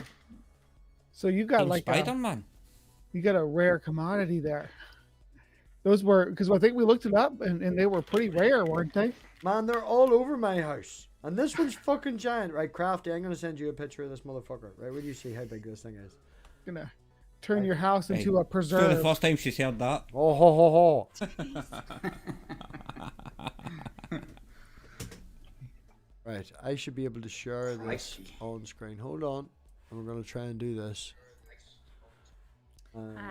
So you got King like Spider-Man. you got a rare commodity there. Those were because I think we looked it up and they were pretty rare, weren't they? Man, they're all over my house. And this one's fucking giant. Right, Krafty, I'm going to send you a picture of this motherfucker. Right, where do you see how big this thing is? Gonna turn your house Hey, into a It's for the preserve. first time she's heard that. Oh, ho, ho, ho. Right, I should be able to share this Crikey. on screen. Hold on. And we're going to try and do this.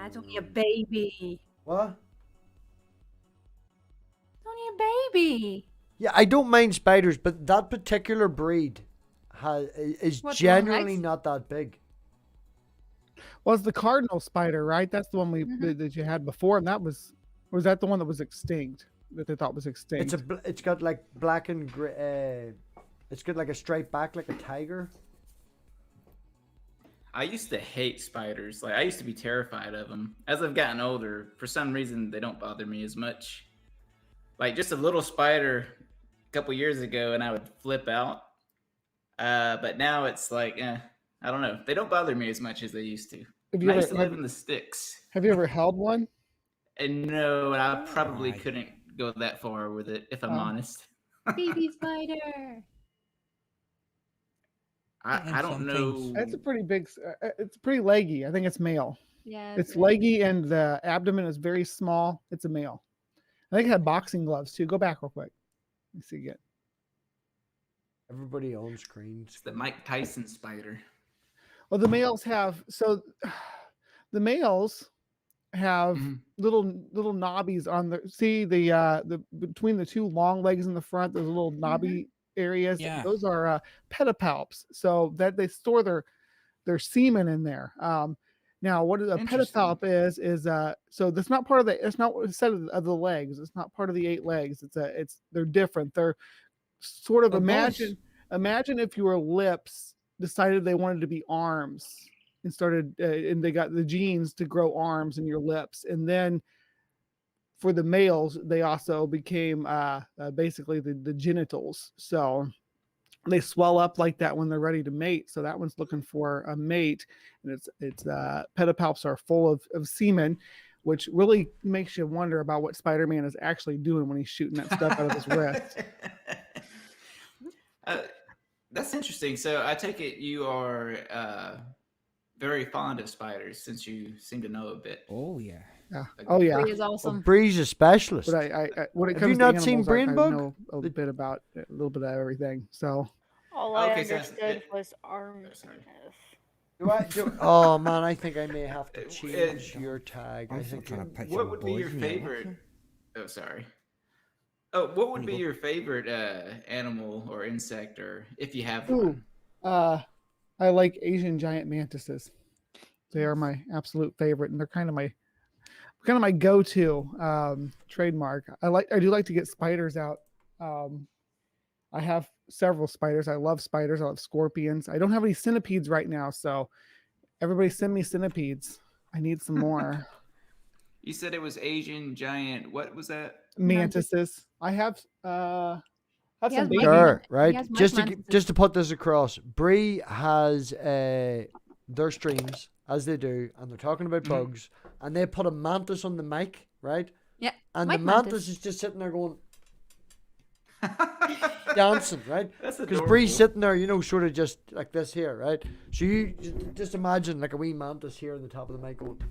It's only a baby. What? It's only a baby. Yeah, I don't mind spiders, but that particular breed is What, the long genuinely legs? not that big. Was the cardinal spider, right? That's the one that you had before, and that was that the one that was extinct that they thought was extinct? It's got like black and gray. It's got like a striped back, like a tiger. I used to hate spiders. Like I used to be terrified of them. As I've gotten older, for some reason they don't bother me as much. Like just a little spider a couple years ago, and I would flip out. But now it's like, I don't know. They don't bother me as much as they used to. Have And you I used to ever live in the sticks, have you ever held one? and no, I probably my. couldn't go that far with it if I'm Oh. honest. Baby spider. I don't know. It's a pretty big. It's pretty leggy. I think it's male. Yeah. It's leggy and the abdomen is very small. It's a male. I think it had boxing gloves too. Go back real quick. Let me see again. Everybody on screen. It's the Mike Tyson spider. Well, the males have the males have Mhm. little knobbies on the between the two long legs in the front. There's little knobby areas. Yeah. Those are pedipalps, so that they store their semen in there. Now, what a Interesting. pedipalp is so that's not part of it's not a set of the legs. It's not part of the 8 legs. They're different. They're sort of Oh, imagine if your lips decided they wanted to be arms and started and they got the genes to grow arms in your lips, and then for the males they also became basically the genitals, so they swell up like that when they're ready to mate. So that one's looking for a mate, and its pedipalps are full of semen, which really makes you wonder about what Spider-Man is actually doing when he's shooting that stuff out of his wrist. That's interesting. So I take it you are very fond of spiders, since you seem to know a bit. Oh, yeah. Yeah. Oh yeah. Brie is Well, awesome. Bree's a specialist. But I when it Have comes you to not seen animals, I BRAINBUG? know a little bit about a little bit of everything. So All I Okay, so understood it- was arms. sorry. Oh man, I think I may have to It- change your tag. I I'm think trying to picture What would be your boys in the favorite? office. Oh, sorry. Oh, what would You be go. your favorite animal or insect, or if you have Ooh, one? I like Asian giant mantises. They are my absolute favorite, and they're kind of my go-to trademark. I do like to get spiders out. I have several spiders. I love spiders. I love scorpions. I don't have any centipedes right now, so everybody send me centipedes. I need some more You said it was Asian giant. What was that? mantises. I have He some has babies. He Sure, has right? Mike Just to Mantis. just to put this across, Bree has their streams as they do, and they're talking about Mhm. bugs, and they put a mantis on the mic, right? Yeah, And Mike the mantis Mantis. is just sitting there going dancing, right? That's Because adorable. Bree's sitting there, you know, sort of just like this here, right? So you just imagine like a wee mantis here on the top of the mic going,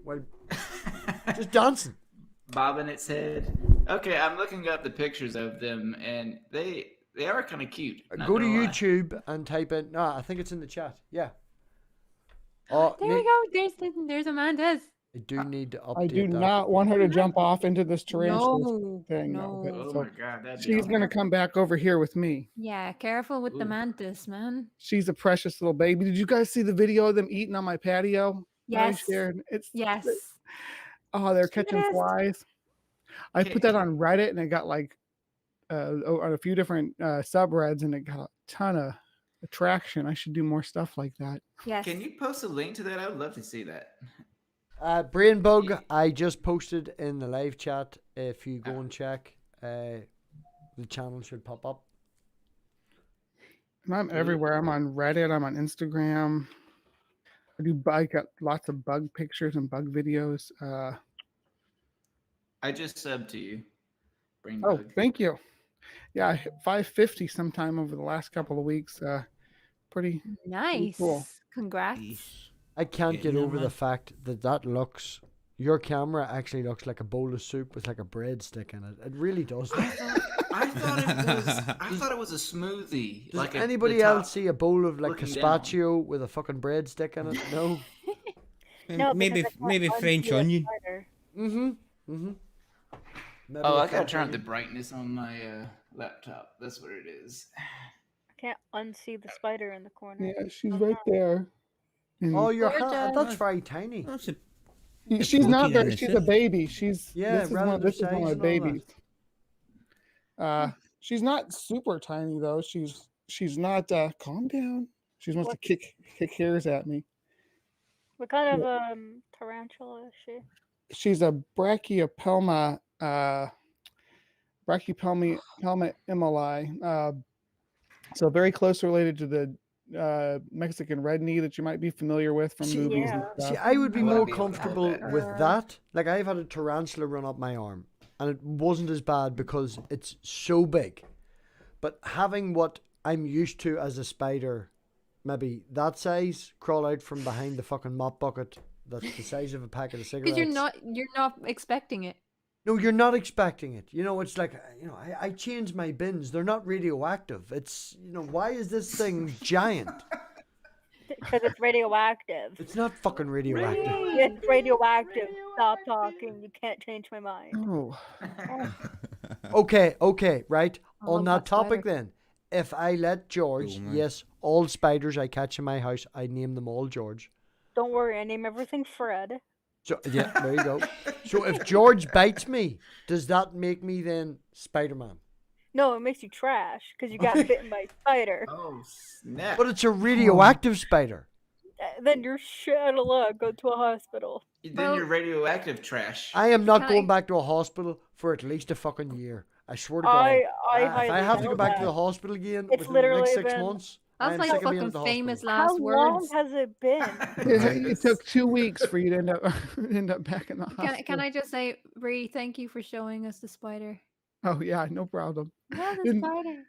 well, just dancing. Bobbing its head. Okay, I'm looking up the pictures of them, and they are kind of cute. not Go to gonna lie. YouTube and type in. No, I think it's in the chat. Yeah. Oh, There we go. There's a mantis. I do need to update I do that. not want her to jump off into this tarantula No, thing. no. but- Oh so my god, that'd be she's awesome. gonna come back over here with me. Yeah, careful with the Ooh. mantis, man. She's a precious little baby. Did you guys see the video of them eating on my patio? that I Yes. shared? Yes. Oh, they're catching Cutest. flies. I put that on Reddit, and it got like on a few different subreddits, and it got a ton of attraction. I should do more stuff like that. Yes. Can you post a link to that? I would love to see that. BrainBug, I just posted in the live chat. If you go and check, the channel should pop up. And I'm everywhere. I'm on Reddit. I'm on Instagram. I got lots of bug pictures and bug videos. I just subbed to you. Oh, BrainBug. thank you. Yeah, I hit 550 sometime over the last couple of weeks. Pretty Nice. cool. Congrats. I can't Yeah, get no, over the man. fact that looks. Your camera actually looks like a bowl of soup with like a breadstick in it. It really does. I thought it was a smoothie. Does like anybody the top else see a bowl of like looking gazpacho with a fucking breadstick in it? No. No, maybe because I can't maybe French unsee a onion. spider. Maybe Oh, a I gotta French turn up the onion. brightness on my laptop. That's what it is. I can't unsee the spider in the corner. Yeah, she's right there. And Oh, your Gorgeous. hand. That's very tiny. That's a she's not protein in very. the She's a soup. baby. She's Yeah, This is relative this is one size of my and all that. babies. She's not super tiny though. She's not. Calm down. She wants to kick hairs at me. What kind of tarantula is she? She's a Brachypelma emily. So very close related to the Mexican red knee that you might be familiar with from See, movies and yeah. See, stuff. I would be I wanna more be able to hold comfortable that. with that. Like, I've had a tarantula run up my arm, and it wasn't as bad because it's so big. But having what I'm used to as a spider, maybe that size, crawl out from behind the fucking mop bucket that's the size of a packet of cigarettes. Because you're not expecting it. No, you're not expecting it. You know, it's like, you know, I change my bins. They're not radioactive. It's, you know, why is this thing giant? Because it's radioactive. It's not fucking radioactive. It's radioactive. Stop talking. You can't change my mind. Oh, Okay, right. I On love that that topic spider. then, if I let George, Cool, man. yes, all spiders I catch in my house, I name them all George. Don't worry, I name everything Fred. So yeah, there you go. So if George bites me, does that make me then Spider-Man? No, it makes you trash because you got bitten by a spider. Oh snap! But it's a radioactive spider. Then you're shit out of luck. Go to a hospital. Then you're radioactive trash. I am not Can going I- back to a hospital for at least a fucking year. I swear to God. I If I highly have to go doubt back to that. the hospital again It's within the next literally 6 been- months, I That's am like sick of being at fucking the famous hospital. How last long words. has it been? it took 2 weeks for you to end up back in the hospital. Can I just say, Bree, thank you for showing us the spider. Oh yeah, no problem. Oh, the And- spider.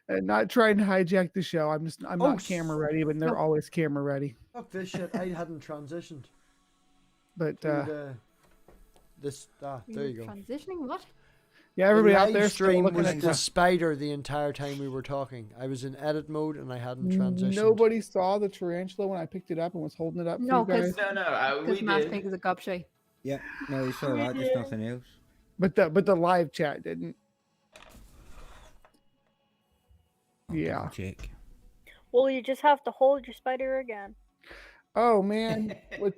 And not trying to hijack the show. I'm Oh, not camera ready, but they're always camera ready. Fuck this shit. I hadn't transitioned. But to there you go. Transitioning? What? Yeah, everybody the out live there still stream looking was at the spider the entire time we were talking. I was in edit mode and I hadn't transitioned. Nobody saw the tarantula when I picked it up and was holding it up No, for you guys. No, we Because did. MathPig is a gobshite. Yeah, no, you saw that, just nothing else. But the live chat didn't. I'll Yeah. double check. Well, you just have to hold your spider again. Oh man, but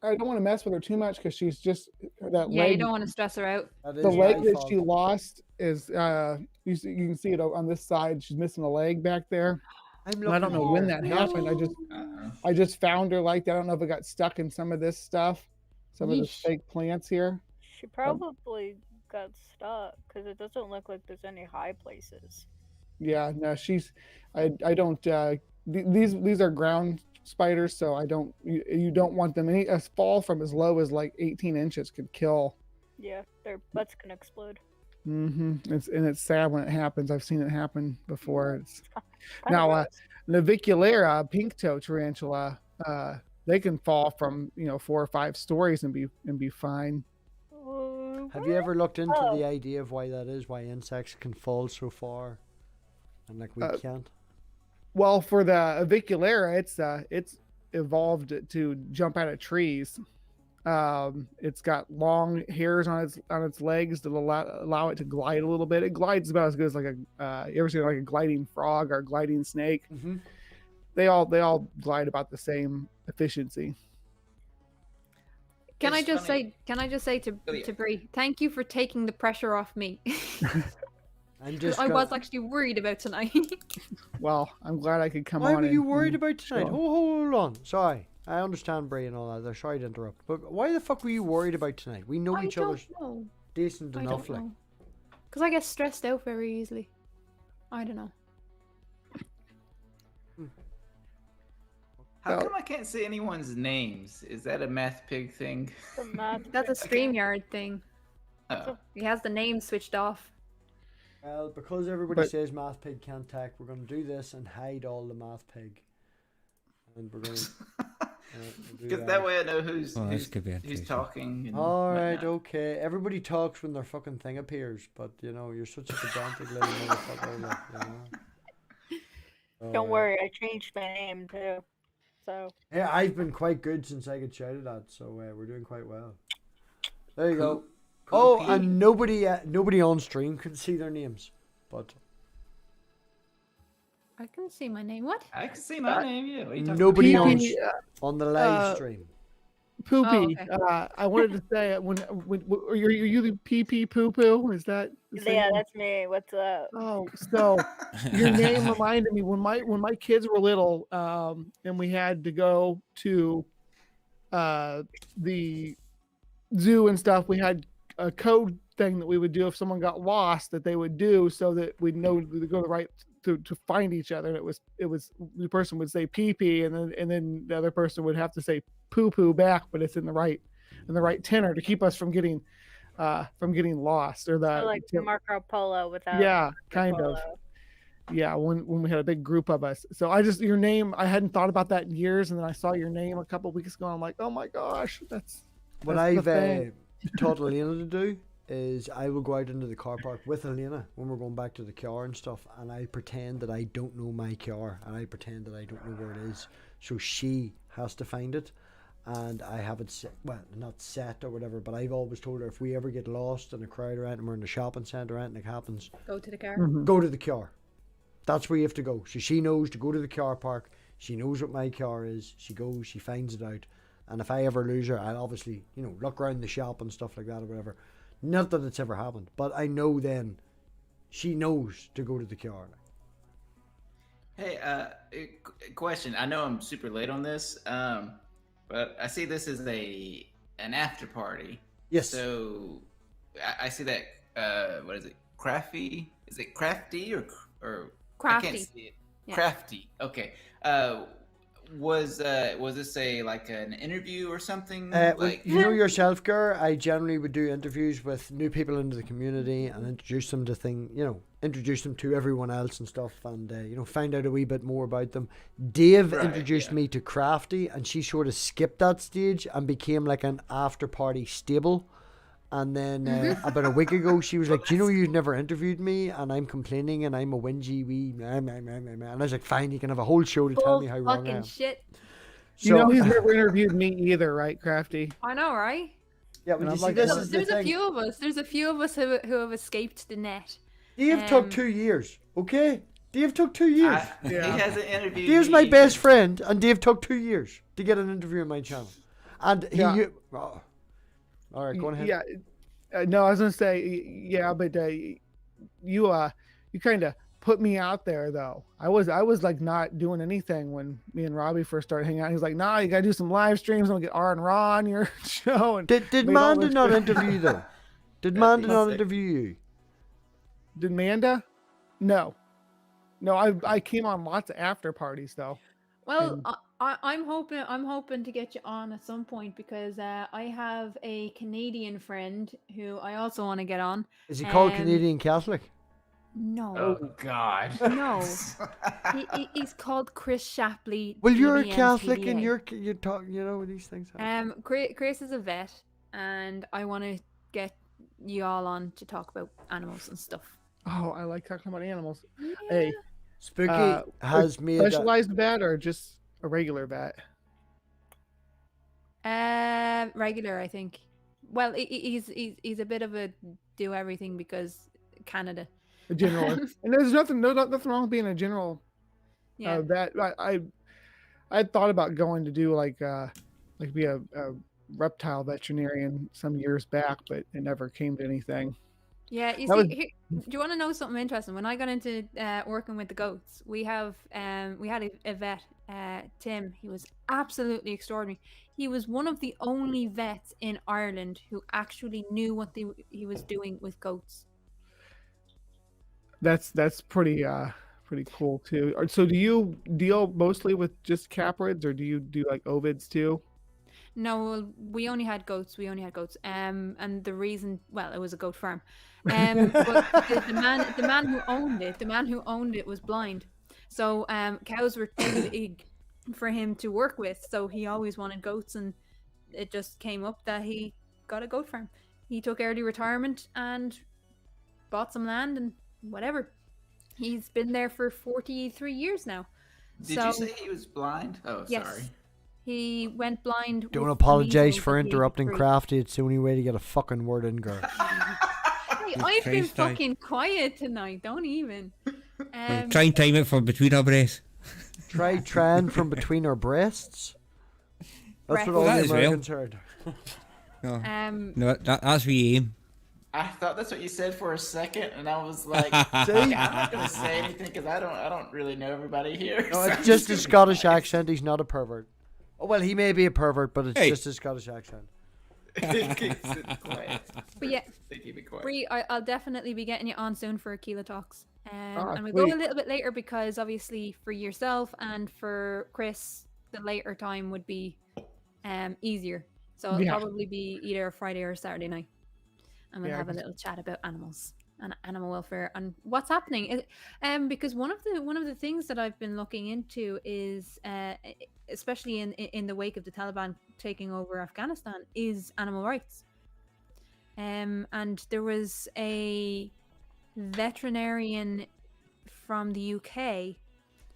I don't want to mess with her too much because she's just that Yeah, you leg. don't want to stress her out. That The is leg my that fault. she lost is you can see it on this side. She's missing a leg back there. I'm And I don't know looking when here. that happened. Uh-oh. I just found her like that. I don't know if it got stuck in some of this stuff, some of the Yeesh. fake plants here. She probably got stuck because it doesn't look like there's any high places. Yeah, no, I don't. These are ground spiders, so I don't. You don't want them. A fall from as low as like 18 inches could kill. Yeah, their butts can explode. It's sad when it happens. I've seen it happen before. It's Kinda now gross. Naviculera, pink toe tarantula. They can fall from 4 or 5 stories and be fine. Have you ever looked into Oh. the idea of why that is? Why insects can fall so far, and like we can't? Well, for the aviculera, it's evolved to jump out of trees. It's got long hairs on its legs that allow it to glide a little bit. It glides about as good as like you ever seen like a gliding frog or a gliding snake? Mm-hmm. They all glide about the same efficiency. Can It's I just funny. say to Oh, yeah. Bree, thank you for taking the pressure off me. I'm just. I go- was actually worried about tonight. Well, I'm glad I could come Why on. were you and- worried and about tonight? show. Hold on. Sorry, I understand Bray and all that. They're sorry to interrupt, but why the fuck were you worried about tonight? We know I each don't other's know. decent I enough, don't like. know. Because I get stressed out very easily. I don't know. How Well- come I can't see anyone's names? Is that a MathPig thing? The math That's a StreamYard thing. Oh. He has the name switched off. Well, because everybody But- says MathPig can't tech, we're going to do this and hide all the MathPig. And we're going to. Because that way I know who's Oh, this who's, could be who's interesting. talking. And All right, whatnot. okay. Everybody talks when their fucking thing appears, but you're such a pedantic little motherfucker. Don't worry, I changed my name too. So Yeah, I've been quite good since I get shouted at, so we're doing quite well. There you go. Oh, Poopy. and nobody on stream can see their names, but I can see my name. What? I can see my name. Yeah. What are you talking nobody on Pee-pee, on the live uh, stream. Poopy. okay. I wanted to say when are you the pee poo poo? Is that the same yeah, one? that's me. What's up? Oh, so your name reminded me when my kids were little, and we had to go to the zoo and stuff. We had a code thing that we would do if someone got lost that they would do so that we'd know to go the right to find each other. And it was the person would say pee pee, and then the other person would have to say poo poo back, but it's in the right tenor to keep us from getting lost or the Or like Marco Polo without. yeah, Marco kind of. Polo. Yeah, when we had a big group of us. So your name, I hadn't thought about that in years, and then I saw your name a couple weeks ago. And I'm like, oh my gosh, that's What the I've thing. taught Elena to do is I will go out into the car park with Elena when we're going back to the car and stuff, and I pretend that I don't know my car, and I pretend that I don't know where it is, so she has to find it, and I have it set, well, not set or whatever, but I've always told her if we ever get lost in a crowd or anything, we're in the shopping centre or anything happens, Go to the car. Mhm. go to the car. That's where you have to go. So she knows to go to the car park. She knows what my car is. She goes, she finds it out. And if I ever lose her, I'll obviously, look around the shop and stuff like that or whatever. Not that it's ever happened, but I know then she knows to go to the car. Hey, question. I know I'm super late on this, but I see this as an after party. Yes. So I see that. What is it? Crafty? Is it Krafty or I can't Crafty. see it. Yeah. Crafty. Okay. Was this like an interview or something? You know yourself, Gur, I generally would do interviews with new people into the community and introduce them to introduce them to everyone else and stuff, and find out a wee bit more about them. Dave Right, introduced yeah. me to Krafty, and she sort of skipped that stage and became like an after party stable, And then about a week ago, she was like, "Do you know you've never interviewed me, and I'm complaining, and I'm a whingy wee man." And I was like, "Fine, you can have a whole show to tell me how wrong I fucking am." shit. You know, he's never interviewed me either, right, Krafty? I know, right? Yeah, well, And you I'm see, like, this well, is the There's a thing. few of us. There's a few of us who have escaped the net. Dave took 2 years, okay? Dave took 2 years. He hasn't interviewed Dave's me my either. best friend, and Dave took 2 years to get an interview on my channel. And he... Yeah. Oh. All right, go on ahead. Yeah. No, I was gonna say, yeah, but you kind of put me out there though. I was like not doing anything when me and Robbie first started hanging out. He was like, "Nah, you gotta do some live streams. I'm gonna get R and Raw on your show." And Did made all Manda this- not interview you, though? Did Manda not interview you? Did Manda? No. I came on lots of after parties though. Well, And- I'm hoping to get you on at some point because I have a Canadian friend who I also want to get on. Is he called Um, Canadian Catholic? No, Oh God. no, he's called Chris Shapley. Well, you're a DBN Catholic and CDA. you talk, you know, these things happen. Chris is a vet, and I want to get you all on to talk about animals and stuff. Oh, I like talking about animals. Yeah. Hey, Spooky has made a, specialized vet or just a regular vet? Regular, I think. Well, he's a bit of a do everything because Canada. A general. And there's nothing wrong with being a general Yeah. vet. I thought about going to do like be a reptile veterinarian some years back, but it never came to anything. Yeah, you That see, was- do you want to know something interesting? When I got into working with the goats, we had a vet, Tim. He was absolutely extraordinary. He was one of the only vets in Ireland who actually knew what he was doing with goats. That's pretty cool too. So do you deal mostly with just caprids, or do you do like ovids too? No, well, we only had goats. And the reason, well, it was a goat farm. But the man who owned it was blind. So cows were too big for him to work with. So he always wanted goats, and it just came up that he got a goat farm. He took early retirement and bought some land and whatever. He's been there for 43 years now. Did you say he was blind? Oh, Yes. sorry. He went blind. Don't with apologize measles for at the age of interrupting 3. Krafty. It's the only way to get a fucking word in, girl. Hey, I've been Christ, aye. fucking quiet tonight. Don't even. Try and time it for between our breaths. Try trying from between our breasts. That's what all That the is real. Americans heard. No, Um, no that's we aim. I thought that's what you said for a second, and I was like, See? I'm not gonna say anything because I don't really know everybody here. No, so it's I'm just a gonna be Scottish quiet. accent. He's not a pervert. Oh, well, he may be a pervert, but it's Hey. just a Scottish accent. Sit quiet. but yeah, They keep it quiet. Bree, I'll definitely be getting you on soon for Keelah Talks. Ah, And we'll go sweet. a little bit later because obviously for yourself and for Chris, the later time would be easier. So it'll Yeah. probably be either a Friday or a Saturday night. And we'll Yeah, have a 'cause- little chat about animals and animal welfare and what's happening. Because one of the things that I've been looking into is especially in the wake of the Taliban taking over Afghanistan is animal rights. And there was a veterinarian from the UK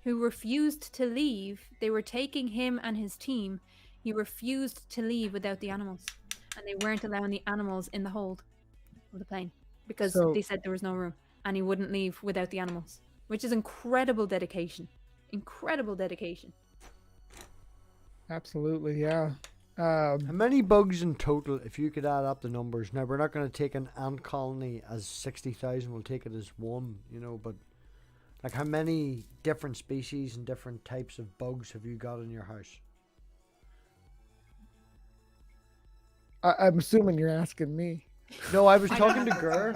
who refused to leave. They were taking him and his team. He refused to leave without the animals, and they weren't allowing the animals in the hold of the plane because So- they said there was no room, and he wouldn't leave without the animals, which is incredible dedication. Incredible dedication. Absolutely, yeah. How many bugs in total, if you could add up the numbers? Now, we're not going to take an ant colony as 60,000. We'll take it as one, you know, but like how many different species and different types of bugs have you got in your house? I'm assuming you're asking me. No, I was talking to Gur.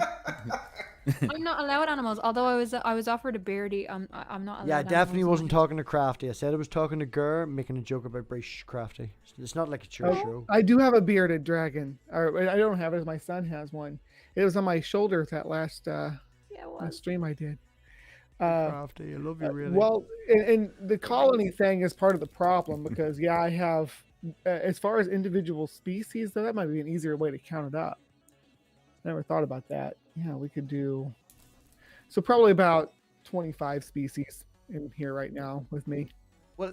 I'm not allowed animals, although I was offered a beardie. I'm not allowed. Yeah, I definitely animals. wasn't talking to Krafty. I said I was talking to Gur, making a joke about British Krafty. It's not like it's your show. I do have a bearded dragon. Or I don't have it. My son has one. It was on my shoulder that last Yeah, well, last stream I did. Krafty, I love you really. Well, and the colony thing is part of the problem because yeah, I have as far as individual species, though, that might be an easier way to count it up. Never thought about that. Yeah, we could do. So probably about 25 species in here right now with me. Well,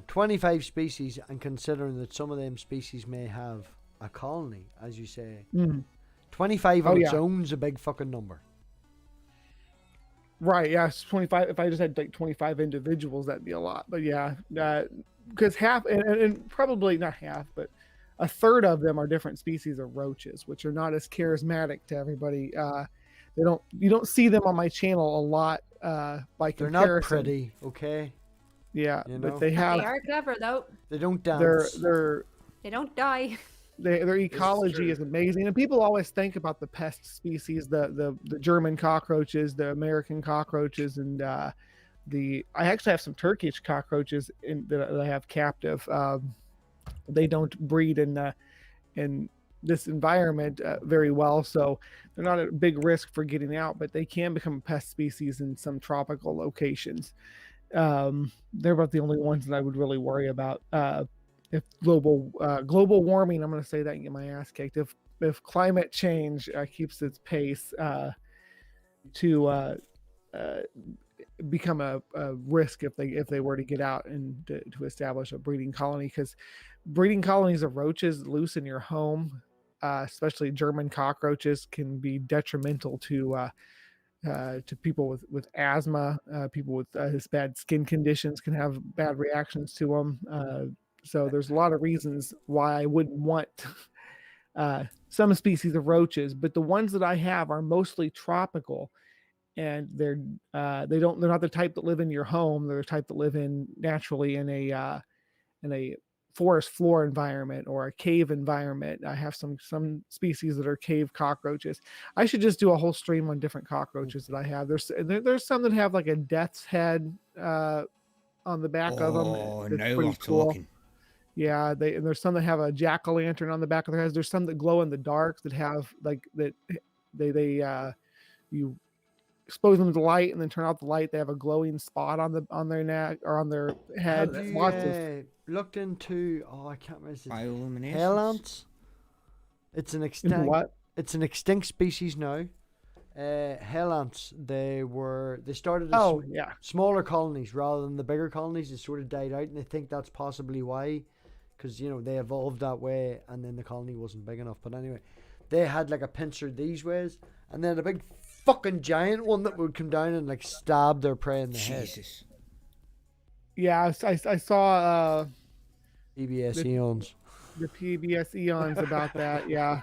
25 species, and considering that some of them species may have a colony, as you say, 25 on its own is a big fucking number. Right, yeah, it's 25. If I just had like 25 individuals, that'd be a lot. But yeah, because half, and probably not half, but a third of them are different species of roaches, which are not as charismatic to everybody. You don't see them on my channel a lot by comparison. They're not pretty, okay? Yeah, but they have. They are clever though. They don't dance. They don't die. Their ecology is amazing, and people always think about the pest species, the German cockroaches, the American cockroaches, and I actually have some Turkish cockroaches that I have captive. They don't breed in this environment very well, so they're not at a big risk for getting out, but they can become a pest species in some tropical locations. They're about the only ones that I would really worry about. If global warming, I'm going to say that and get my ass kicked. If climate change keeps its pace to become a risk if they were to get out and to establish a breeding colony, because breeding colonies of roaches loose in your home, especially German cockroaches, can be detrimental to people with asthma. People with bad skin conditions can have bad reactions to them. So there's a lot of reasons why I wouldn't want some species of roaches, but the ones that I have are mostly tropical, and they're not the type that live in your home. They're the type that live naturally in a forest floor environment or a cave environment. I have some species that are cave cockroaches. I should just do a whole stream on different cockroaches that I have. There's some that have like a death's head on the back of them. Oh, now we're talking. Yeah, there's some that have a jack-o'-lantern on the back of their heads. There's some that glow in the dark that have you expose them to light and then turn out the light. They have a glowing spot on their neck or on their head. Have you looked into? Oh, I can't remember. Hell ants. It's an extinct. What? It's an extinct species now. Hell ants. They started as smaller colonies rather than the bigger colonies. It sort of died out, and I think that's possibly why. Because they evolved that way, and then the colony wasn't big enough. But anyway, they had like a pincer these ways, and then a big fucking giant one that would come down and like stab their prey in the head. Yeah, I saw PBS Eons. The PBS Eons about that. Yeah,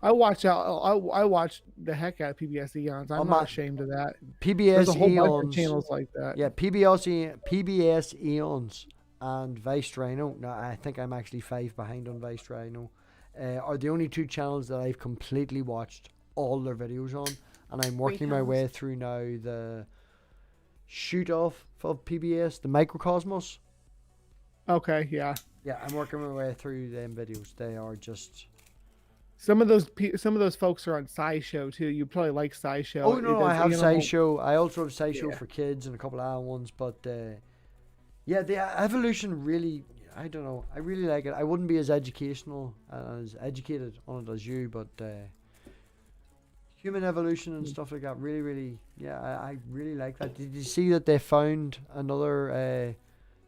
I watched the heck out of PBS Eons. I'm not ashamed of that. PBS There's a whole Eons bunch of channels like that. Yeah, PBS Eons and Vice Rhino. Now I think I'm actually 5 behind on Vice Rhino. Are the only 2 channels that I've completely watched all their videos on, and I'm working my way through now the shoot off of PBS, the Microcosmos. Okay, yeah. Yeah, I'm working my way through them videos. They are just some of those folks are on SciShow too. You probably like SciShow. Oh no, I have SciShow. I also have SciShow for kids and a couple of other ones, but yeah, the evolution really, I don't know. I really like it. I wouldn't be as educated on it as you, but human evolution and stuff like that, really, yeah, I really like that. Did you see that they found another?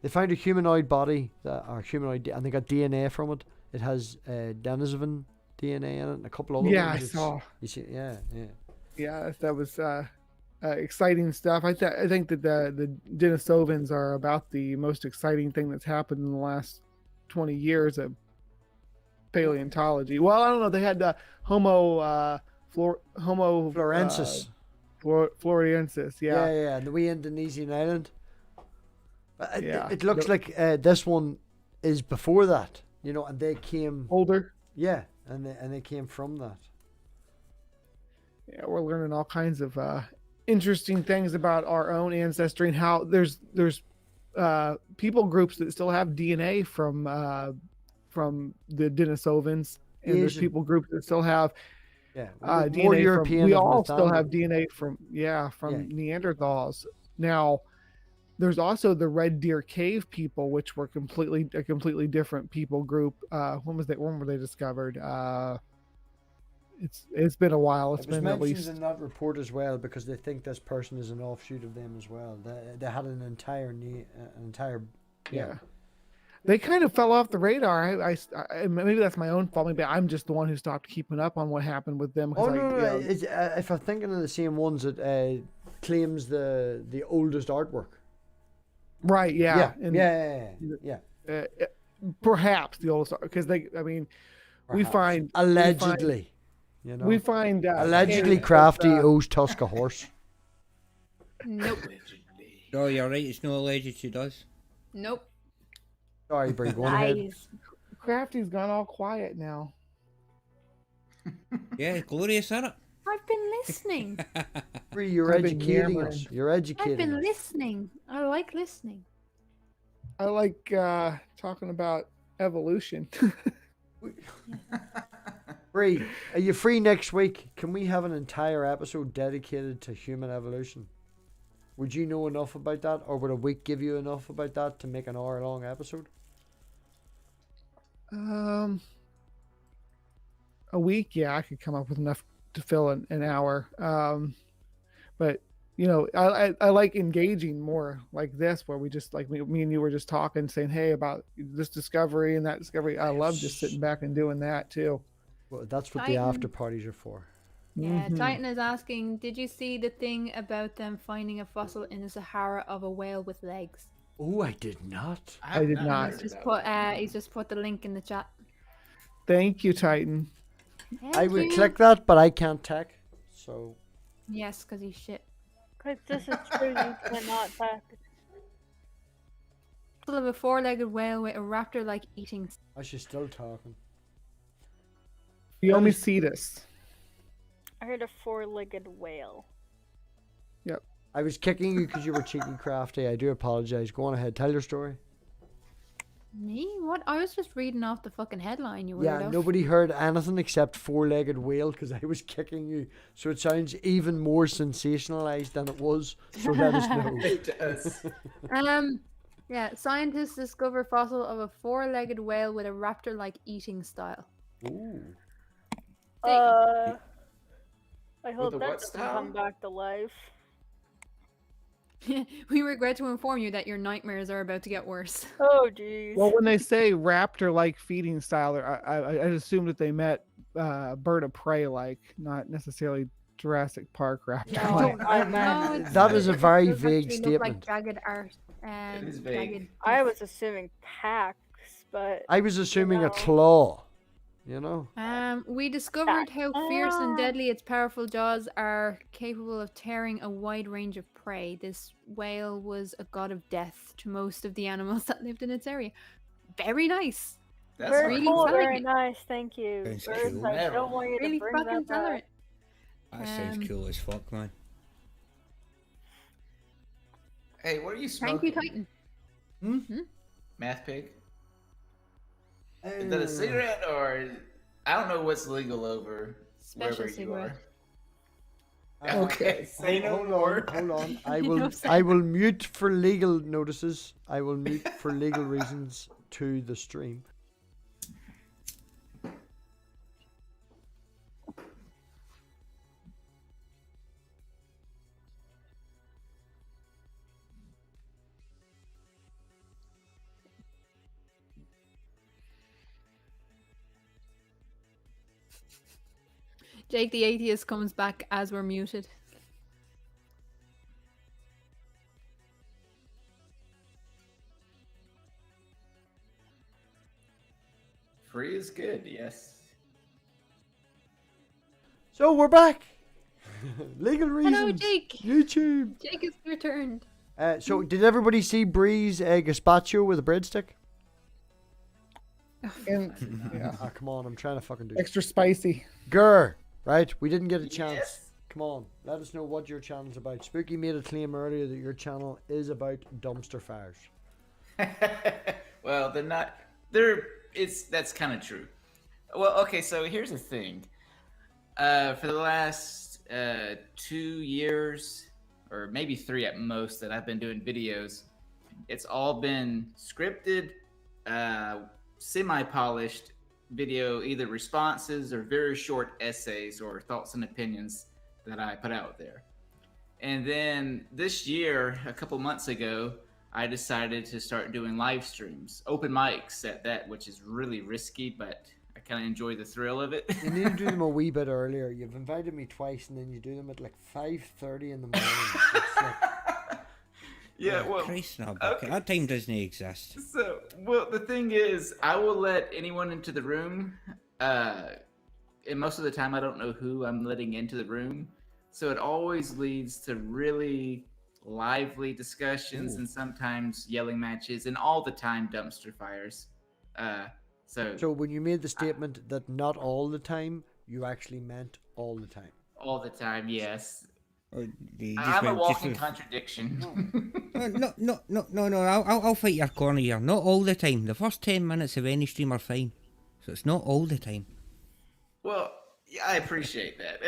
They found a humanoid body and they got DNA from it. It has Denisovan DNA in it and a couple other ones. Yeah, I saw. You see, yeah. Yeah, that was exciting stuff. I think that the Denisovans are about the most exciting thing that's happened in the last 20 years of paleontology. Well, I don't know. They had Homo florensis. Floriensis, yeah. Yeah, the wee Indonesian island. It looks like this one is before that, and they came older. Yeah, and they came from that. Yeah, we're learning all kinds of interesting things about our own ancestry and how there's people groups that still have DNA from the Denisovans, and there's people groups that still have DNA more European. We all still have DNA from Neanderthals. Now, there's also the Red Deer Cave people, which were a completely different people group. When were they discovered? It's been a while. It's It was been at mentioned least in that report as well because they think this person is an offshoot of them as well. They had an entire yeah. They kind of fell off the radar. Maybe that's my own fault. Maybe I'm just the one who stopped keeping up on what happened with them. 'Cause Oh no, I, It's, if I'm thinking of the same ones that claims the oldest artwork. right, yeah, Yeah. perhaps the oldest, because we Perhaps. find Allegedly, you know. we find Allegedly, cases Krafty of, owes Tusk a horse. Nope. Oh, you're right. It's no alleged. She does. Nope. Sorry, Brie, go on ahead. Lies. Krafty's gone all quiet now. Yeah, glorious, isn't it? I've been listening. Brie, you're I've been educating yammering. us. You're educating I've been us. listening. I like listening. I like talking about evolution. Brie, are you free next week? Can we have an entire episode dedicated to human evolution? Would you know enough about that, or would a week give you enough about that to make an hour-long episode? A week, yeah, I could come up with enough to fill an hour. But I like engaging more like this, where we just like me and you were just talking, saying, hey, about this discovery and that discovery. I love just sitting back and doing that too. Well, that's what the Titan. after parties are for. Yeah, Mhm. Titan is asking, did you see the thing about them finding a fossil in the Sahara of a whale with legs? Oh, I did not. I did not. He's just put the link in the chat. Thank you, Titan. I Thank would you. click that, but I can't tech. So Yes, because he's shit. Because this is true, you cannot talk. Fossil of a four-legged whale with a raptor-like eating. I should still talking. Phiomecetus. I heard a four-legged whale. I was kicking you because you were cheeky, Krafty. I do apologize. Go on ahead. Tell your story. Me? What? I was just reading off the fucking headline, you Yeah, weirdo. nobody heard anything except four-legged whale because I was kicking you. So it sounds even more sensationalized than it was. So let us know. It does. Yeah, scientists discover fossil of a four-legged whale with a raptor-like eating style. Ooh. I hope the that what doesn't style? come back to life. We regret to inform you that your nightmares are about to get worse. Oh, jeez. Well, when they say raptor-like feeding style, I assumed that they meant bird of prey-like, not necessarily Jurassic Park raptor-like. I No, meant. it's- That is a very Those vague actually look like statement. jagged art and It is vague. jagged I teeth. was assuming packs, but I was assuming No. a claw. You know? We discovered how fierce and deadly its powerful jaws are, capable of tearing a wide range of prey. This whale was a god of death to most of the animals that lived in its area. Very nice. That's very really cool, selling very it. nice. Thank you. Sounds Birds, cool. I don't want you Really to bring fucking that selling back. it. That sounds cool as fuck, man. Hey, what are you Thank smoking? you, Titan. MathPig? Is that a cigarette or I don't know what's legal over Special wherever you cigarette. are. Okay, say no more. Hold on. I You will. know, I will mute for legal notices. I will mute for legal reasons to the stream. Jake the Atheist comes back as we're muted. Free is good, yes. So we're back. Legal reasons. Hello, Jake. YouTube. Jake has returned. So did everybody see Bree's gazpacho with a breadstick? And yeah, Ah, come on. I'm trying to fucking do. extra spicy. Grr. Right? We didn't get a chance. Yes. Come on. Let us know what your channel's about. Spooky made a claim earlier that your channel is about dumpster fires. Well, they're not. That's kind of true. Well, okay. So here's the thing. For the last 2 years, or maybe 3 at most, that I've been doing videos, it's all been scripted, semi-polished, video either responses or very short essays or thoughts and opinions that I put out there. And then this year, a couple months ago, I decided to start doing live streams, open mics at that, which is really risky, but I kind of enjoy the thrill of it. You need to do them a wee bit earlier. You've invited me twice, and then you do them at like 5:30 in the morning. It's like, Yeah, well, Christ, no, okay. that time doesn't exist. So, well, the thing is, I will let anyone into the room, and most of the time I don't know who I'm letting into the room. So it always leads to really lively discussions and sometimes yelling matches and all the time dumpster fires. So when you made the statement that not all the time, you actually meant all the time. all the time, yes. Or you just I'm a went walking just contradiction. No. I'll fight your corner here. Not all the time. The first 10 minutes of any stream are fine, so it's not all the time. Well, yeah, I appreciate that.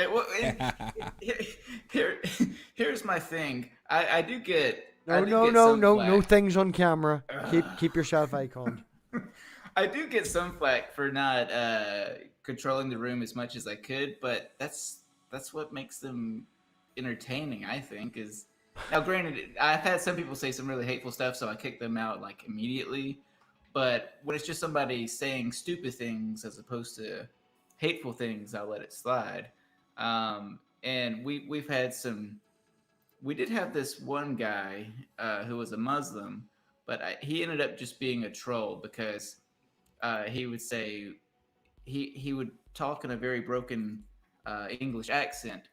Here's my thing. I do get No things on camera. Keep yourself iconed. I do get some flack for not controlling the room as much as I could, but that's what makes them entertaining, I think. Is now, granted, I've had some people say some really hateful stuff, so I kick them out like immediately. But when it's just somebody saying stupid things as opposed to hateful things, I'll let it slide. And we've had some. We did have this one guy who was a Muslim, but he ended up just being a troll because he would say he would talk in a very broken English accent,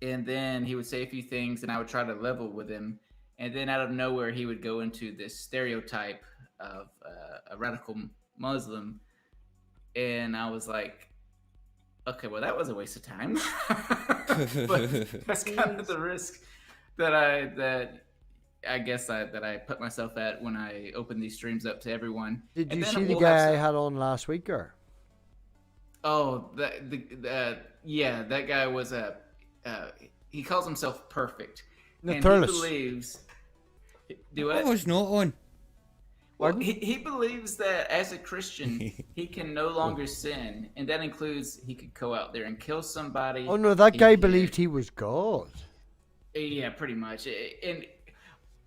and then he would say a few things, and I would try to level with him, and then out of nowhere he would go into this stereotype of a radical Muslim, and I was like, okay, well that was a waste of time. But that's kind of the risk that I guess that I put myself at when I open these streams up to everyone. Did And you then see the we'll guy have I had on last week, or? Oh, yeah, that guy was he calls himself perfect, and he Naturalist. believes. Do I it. was not on. Well, he believes that as a Christian, he can no longer sin, and that includes he could go out there and kill somebody. Oh no, that He guy could- believed he was God. Yeah, pretty much. And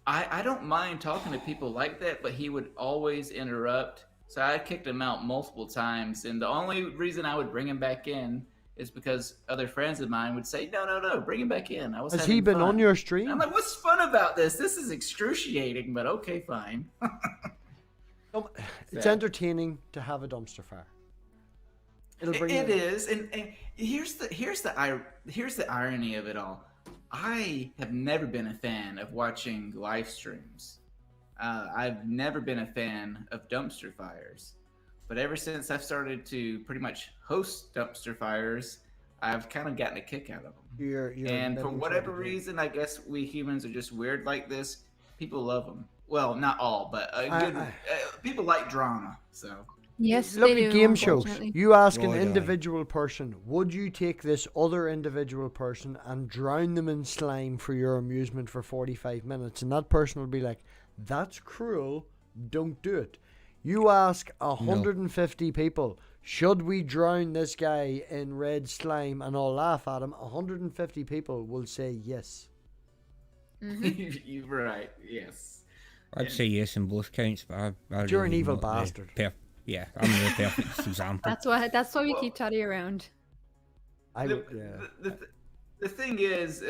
I don't mind talking to people like that, but he would always interrupt. So I kicked him out multiple times, and the only reason I would bring him back in is because other friends of mine would say, no, bring him back in. I was Has he having been fun." on your And stream? I'm like, what's fun about this? This is excruciating, but okay, fine. It's Yeah. entertaining to have a dumpster fire. It'll bring It you- is, and here's the irony of it all. I have never been a fan of watching live streams. I've never been a fan of dumpster fires, but ever since I've started to pretty much host dumpster fires, I've kind of gotten a kick out of them. You're And for living whatever for the dream. reason, I guess we humans are just weird like this. People love them. Well, not all, but people like drama. So Yes, Look they at do, game shows. unfortunately. You ask an Right, aye. individual person, would you take this other individual person and drown them in slime for your amusement for 45 minutes? And that person will be like, that's cruel, don't do it. You ask 150 people, should we drown this guy in red slime and all laugh at him? 150 people will say yes. you're right. Yes. I'd say yes in both counts, but I You're an really evil not the bastard. Yeah, I'm the perfect example. That's why we keep Toddy around. I the, would, yeah. the thing is,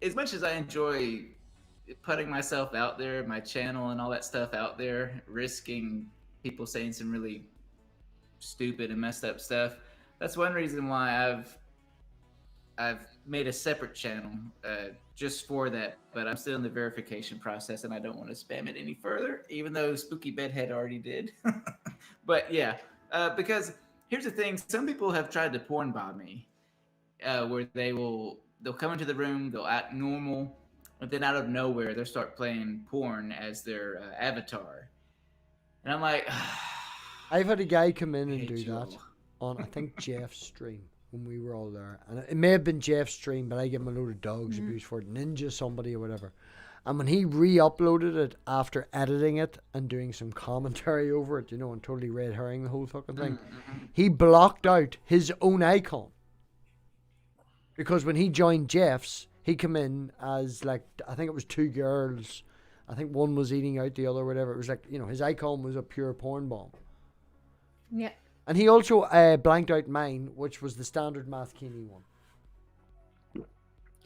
as much as I enjoy putting myself out there, my channel and all that stuff out there, risking people saying some really stupid and messed up stuff, that's one reason why I've made a separate channel just for that. But I'm still in the verification process, and I don't want to spam it any further, even though Spooky Bedhead already did. But yeah, because here's the thing: some people have tried to porn bomb me, where they'll come into the room, they'll act normal, but then out of nowhere they'll start playing porn as their avatar, and I'm like, I've had a guy come in and Hey, do that Jewell. on, I think, Jeff's stream when we were all there. And it may have been Jeff's stream, but I give him a load of dogs abuse for it, ninja somebody or whatever. And when he re-uploaded it after editing it and doing some commentary over it, you know, and totally red herring the whole fucking thing, he blocked out his own icon. Because when he joined Jeff's, he came in as like, I think it was 2 girls. I think one was eating out the other, whatever. It was like, you know, his icon was a pure porn bomb. Yeah. And he also blanked out mine, which was the standard MathPig one.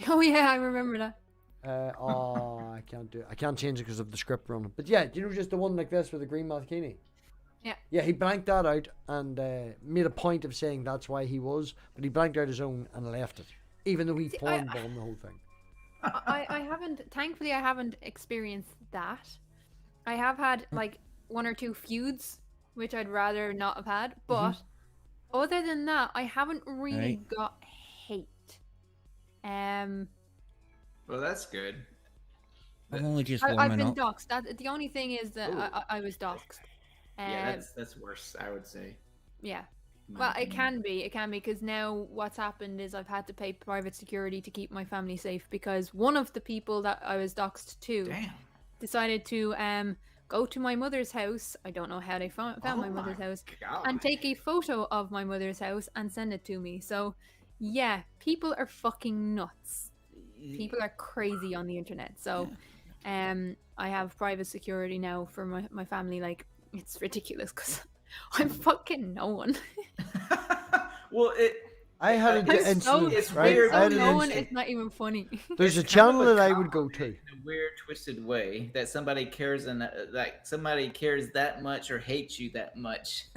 Oh yeah, I remember that. I can't do it. I can't change it because of the script running. But yeah, you know, just the one like this with the green MathPig. Yeah. Yeah, he blanked that out and made a point of saying that's why he was, but he blanked out his own and left it, even though he porn bombed the whole thing. I haven't, thankfully, I haven't experienced that. I have had like 1 or 2 feuds, which I'd rather not have had, but other than that, I haven't really got hate. Well, that's good. I'm only just I've warming been up. doxxed. The only thing is that I was doxxed. Yeah, that's worse, I would say. Yeah. in my Well, it opinion. can be, because now what's happened is I've had to pay private security to keep my family safe, because one of the people that I was doxxed to Damn. decided to go to my mother's house. I don't know how they found my mother's house, and take a photo of my mother's house and send it to me. So, yeah, people are fucking nuts. People are crazy on the internet. So, I have private security now for my family. Like, it's ridiculous because I'm fucking no one. Well, I had an It's incident, it's right? weird I had when an no one. incident. It's not even funny. There's a it's kind of channel that I would go compliment to. in a weird, twisted way that somebody cares somebody cares that much or hates you that much.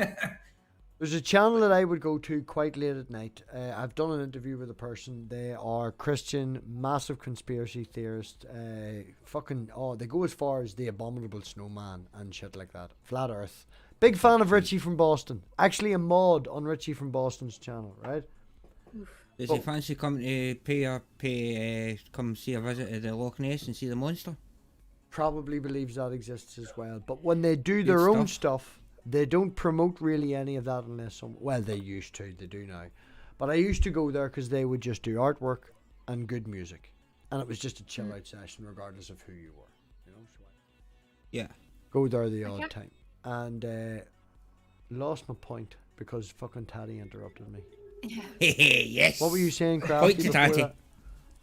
There's a channel that I would go to quite late at night. I've done an interview with a person. They are Christian, massive conspiracy theorist. They go as far as the abominable snowman and shit like that. Flat Earth. Big fan of Richie from Boston. Actually, a mod on Richie from Boston's channel, right? Does he fancy coming to come see a visit at the Loch Ness and see the monster? Probably believes that exists as well. But when they do their own stuff, they don't promote really any of that unless they used to. They do now. But I used to go there because they would just do artwork and good music. And it was just a chill out session regardless of who you were. You know, so Yeah. go there the odd time. And lost my point because fucking Taddy interrupted me. Yes. What were you saying, Krafty? Point to before Taddy. that?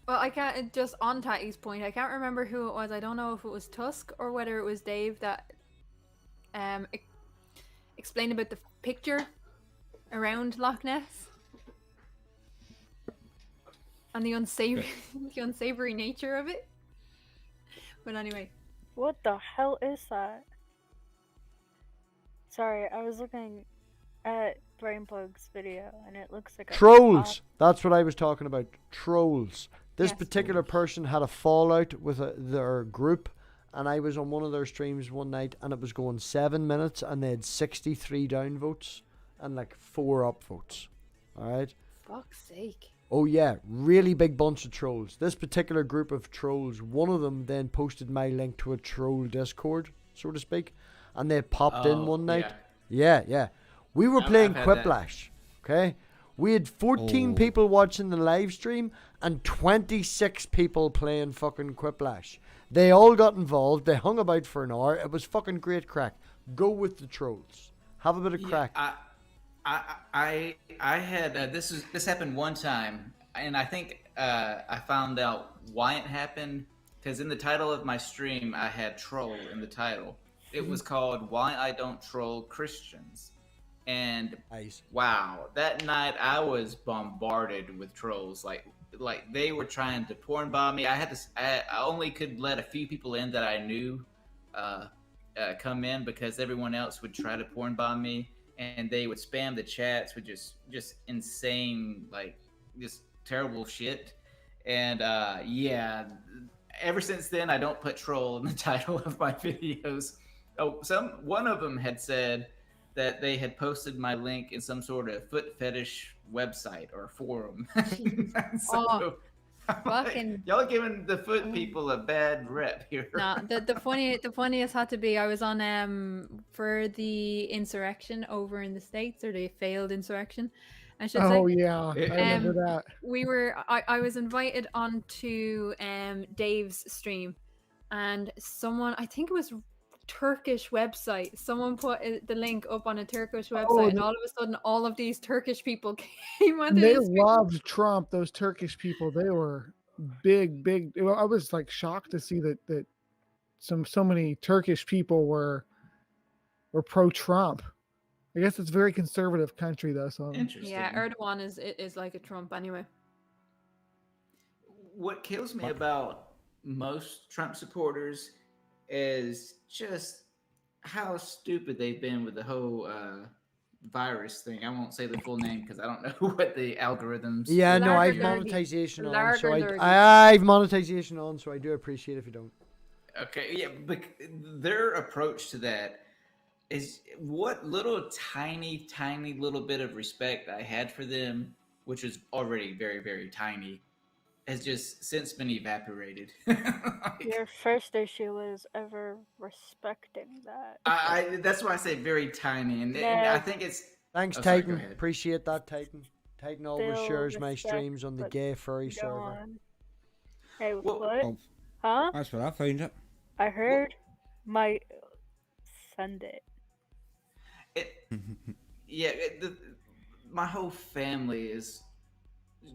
Well, I can't, just on Tatty's point, I can't remember who it was. I don't know if it was Tusk or whether it was Dave that explained about the picture around Loch Ness and the unsavory nature of it. But anyway. What the hell is that? Sorry, I was looking at BrainBug's video and it looks like a Trolls. That's what I was talking about. Trolls. This Yes. particular person had a fallout with their group, and I was on one of their streams one night, and it was going 7 minutes, and they had 63 downvotes and like 4 upvotes. All right. Fuck's sake. Oh yeah, really big bunch of trolls. This particular group of trolls, one of them then posted my link to a troll Discord, so to speak, and they popped in one night. Yeah. We were playing I've had that. Quiplash, okay? We had 14 people watching the live stream and 26 people playing fucking Quiplash. They all got involved. They hung about for an hour. It was fucking great crack. Go with the trolls. Have a bit of crack. I had this happened one time, and I think I found out why it happened because in the title of my stream I had troll in the title. It was called "Why I Don't Troll Christians," and Nice. wow, that night I was bombarded with trolls. Like they were trying to porn bomb me. I only could let a few people in that I knew come in because everyone else would try to porn bomb me. And they would spam the chats with just insane, like, just terrible shit. And ever since then, I don't put troll in the title of my videos. Oh, one of them had said that they had posted my link in some sort of foot fetish website or forum. Fucking y'all giving the foot people a bad rep here. nah, the funniest had to be I was on for the insurrection over in the States, or the failed insurrection, I should say. Oh yeah, I remember that. I was invited onto Dave's stream, and someone, I think it was Turkish website, someone put the link up on a Turkish website, and all of a sudden all of these Turkish people came onto They this. loved Trump. Those Turkish people, they were big. I was like shocked to see that so many Turkish people were pro-Trump. I guess it's a very conservative country though. So Interesting. Yeah, Erdogan is like a Trump anyway. What kills me about most Trump supporters is just how stupid they've been with the whole virus thing. I won't say the full name because I don't know what the algorithms. Yeah, no, I've Larger monetization on, so Larger I've monetization on, so I do appreciate if you don't. Okay, yeah, but their approach to that is what little tiny little bit of respect I had for them, which was already very, very tiny, has just since been evaporated. Your first issue was ever respecting that. That's why I say very tiny, and Yeah. I think it's. Thanks, Oh, sorry, go Titan. ahead. Appreciate that, Titan. Titan always Still shares my respect, streams on the but gay furry Go server. on. Hey, Well, what? Oh, Huh? that's where I found it. I heard my send it. Yeah, my whole family is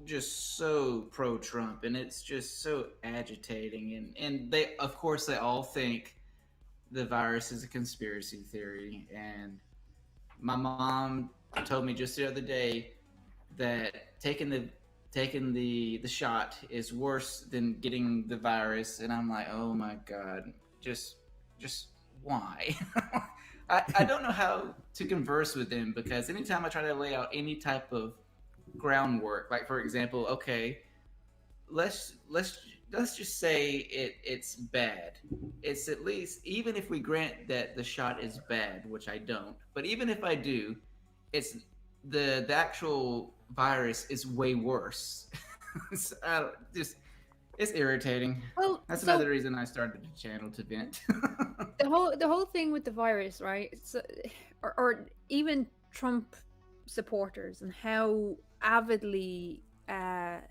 just so pro-Trump, and it's just so agitating. And they, of course, they all think the virus is a conspiracy theory. And my mom told me just the other day that taking the shot is worse than getting the virus, and I'm like, oh my god, just why? I don't know how to converse with them, because anytime I try to lay out any type of groundwork, like for example, okay, let's just say it's bad. It's at least, even if we grant that the shot is bad, which I don't, but even if I do, it's the actual virus is way worse. So, it's irritating. Well, That's so another reason I started the channel, to vent. the whole thing with the virus, right? So, or even Trump supporters, and how avidly I'm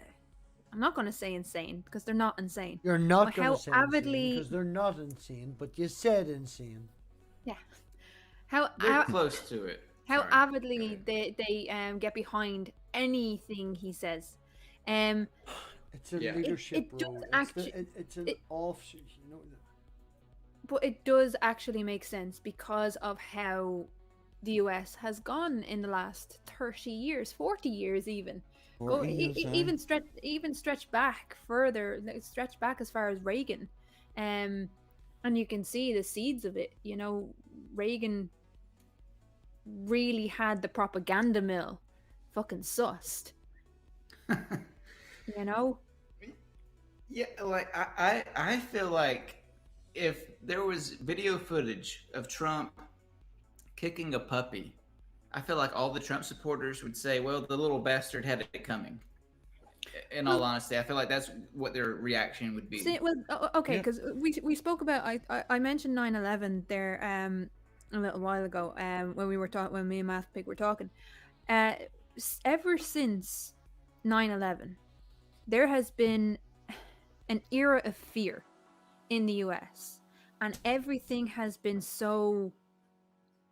not going to say insane, because they're not insane. You're not But going how to say avidly- because they're not insane, but you said insane. Yeah. How They're close to it. how Sorry. avidly they get behind anything he says. It's a Yeah. leadership It does role. It's an it- offshoot. You know. But it does actually make sense because of how the US has gone in the last 30 years, 40 years even. Go, 40 years, even stretch back further, stretch back as far as Reagan. And you can see the seeds of it. You know, Reagan really had the propaganda mill fucking sussed. You know? Yeah, like I feel like if there was video footage of Trump kicking a puppy, I feel like all the Trump supporters would say, well, the little bastard had it coming. In all honesty, I feel like that's what their reaction would be. See, well, okay, Yeah. because we spoke about, I mentioned 9/11 there a little while ago when we were talking, when me and MathPig were talking. Ever since 9/11, there has been an era of fear in the US, and everything has been so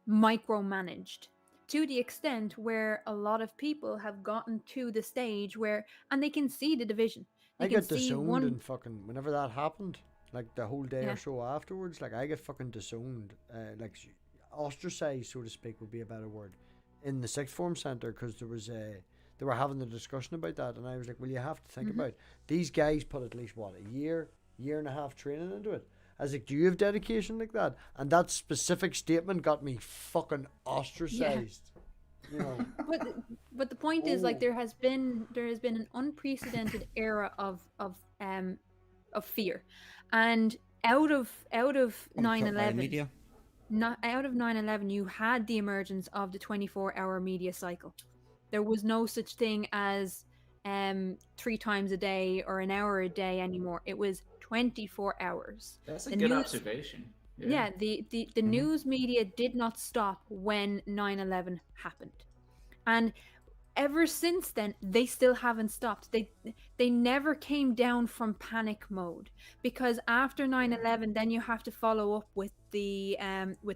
micromanaged, to the extent where a lot of people have gotten to the stage where, and they can see the division. They I can got see disowned one. and fucking whenever that happened, like the whole day Yeah. or so afterwards, like I get fucking disowned, like ostracized, so to speak, would be a better word, in the sixth form center, because there was they were having the discussion about that, and I was like, well, you have to think about these guys put at least what, a year and a half training into it. I was like, do you have dedication like that? And that specific statement got me fucking ostracized. You know. But the point is, like, there has been an unprecedented era of fear, and out of Pumped up by 9/11, media. out of 9/11, you had the emergence of the 24-hour media cycle. There was no such thing as 3 times a day or an hour a day anymore. It was 24 hours. That's a The good news- observation. Yeah, the news media did not stop when 9/11 happened. And ever since then, they still haven't stopped. They never came down from panic mode, because after 9/11, then you have to follow up with the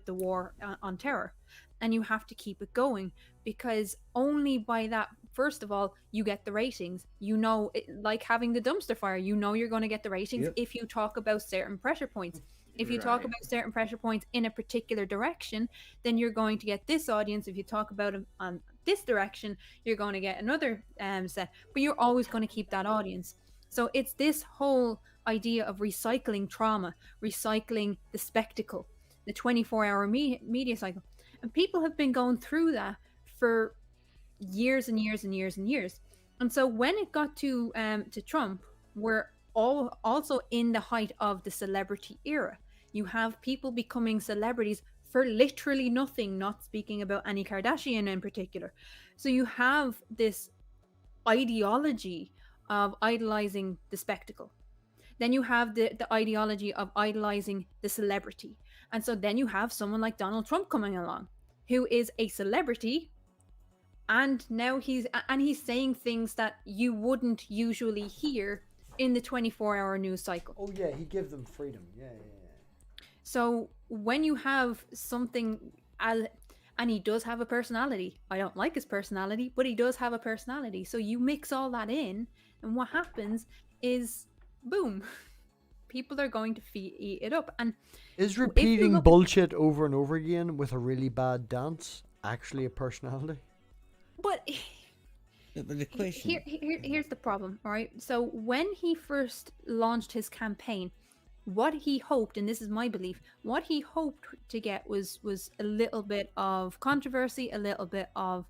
war on terror, and you have to keep it going, because only by that, first of all, you get the ratings. You know, like having the dumpster fire, you know you're going to get the ratings if you talk about certain pressure points. If you talk about certain pressure points in a particular direction, then you're going to get this audience. If you talk about them on this direction, you're going to get another set. But you're always going to keep that audience. So it's this whole idea of recycling trauma, recycling the spectacle, the 24-hour media cycle. And people have been going through that for years and years and years and years. And so when it got to Trump, we're all also in the height of the celebrity era. You have people becoming celebrities for literally nothing, not speaking about any Kardashian in particular. So you have this ideology of idolizing the spectacle. Then you have the ideology of idolizing the celebrity. And so then you have someone like Donald Trump coming along, who is a celebrity, and now he's saying things that you wouldn't usually hear in the 24-hour news cycle. Oh yeah, he gives them freedom. Yeah. So when you have something, and he does have a personality. I don't like his personality, but he does have a personality. So you mix all that in, and what happens is, boom, people are going to eat it up. And is repeating bullshit over and over again with a really bad dance actually a personality? But the question... here's the problem, all right? So when he first launched his campaign, what he hoped, and this is my belief, what he hoped to get was a little bit of controversy, a little bit of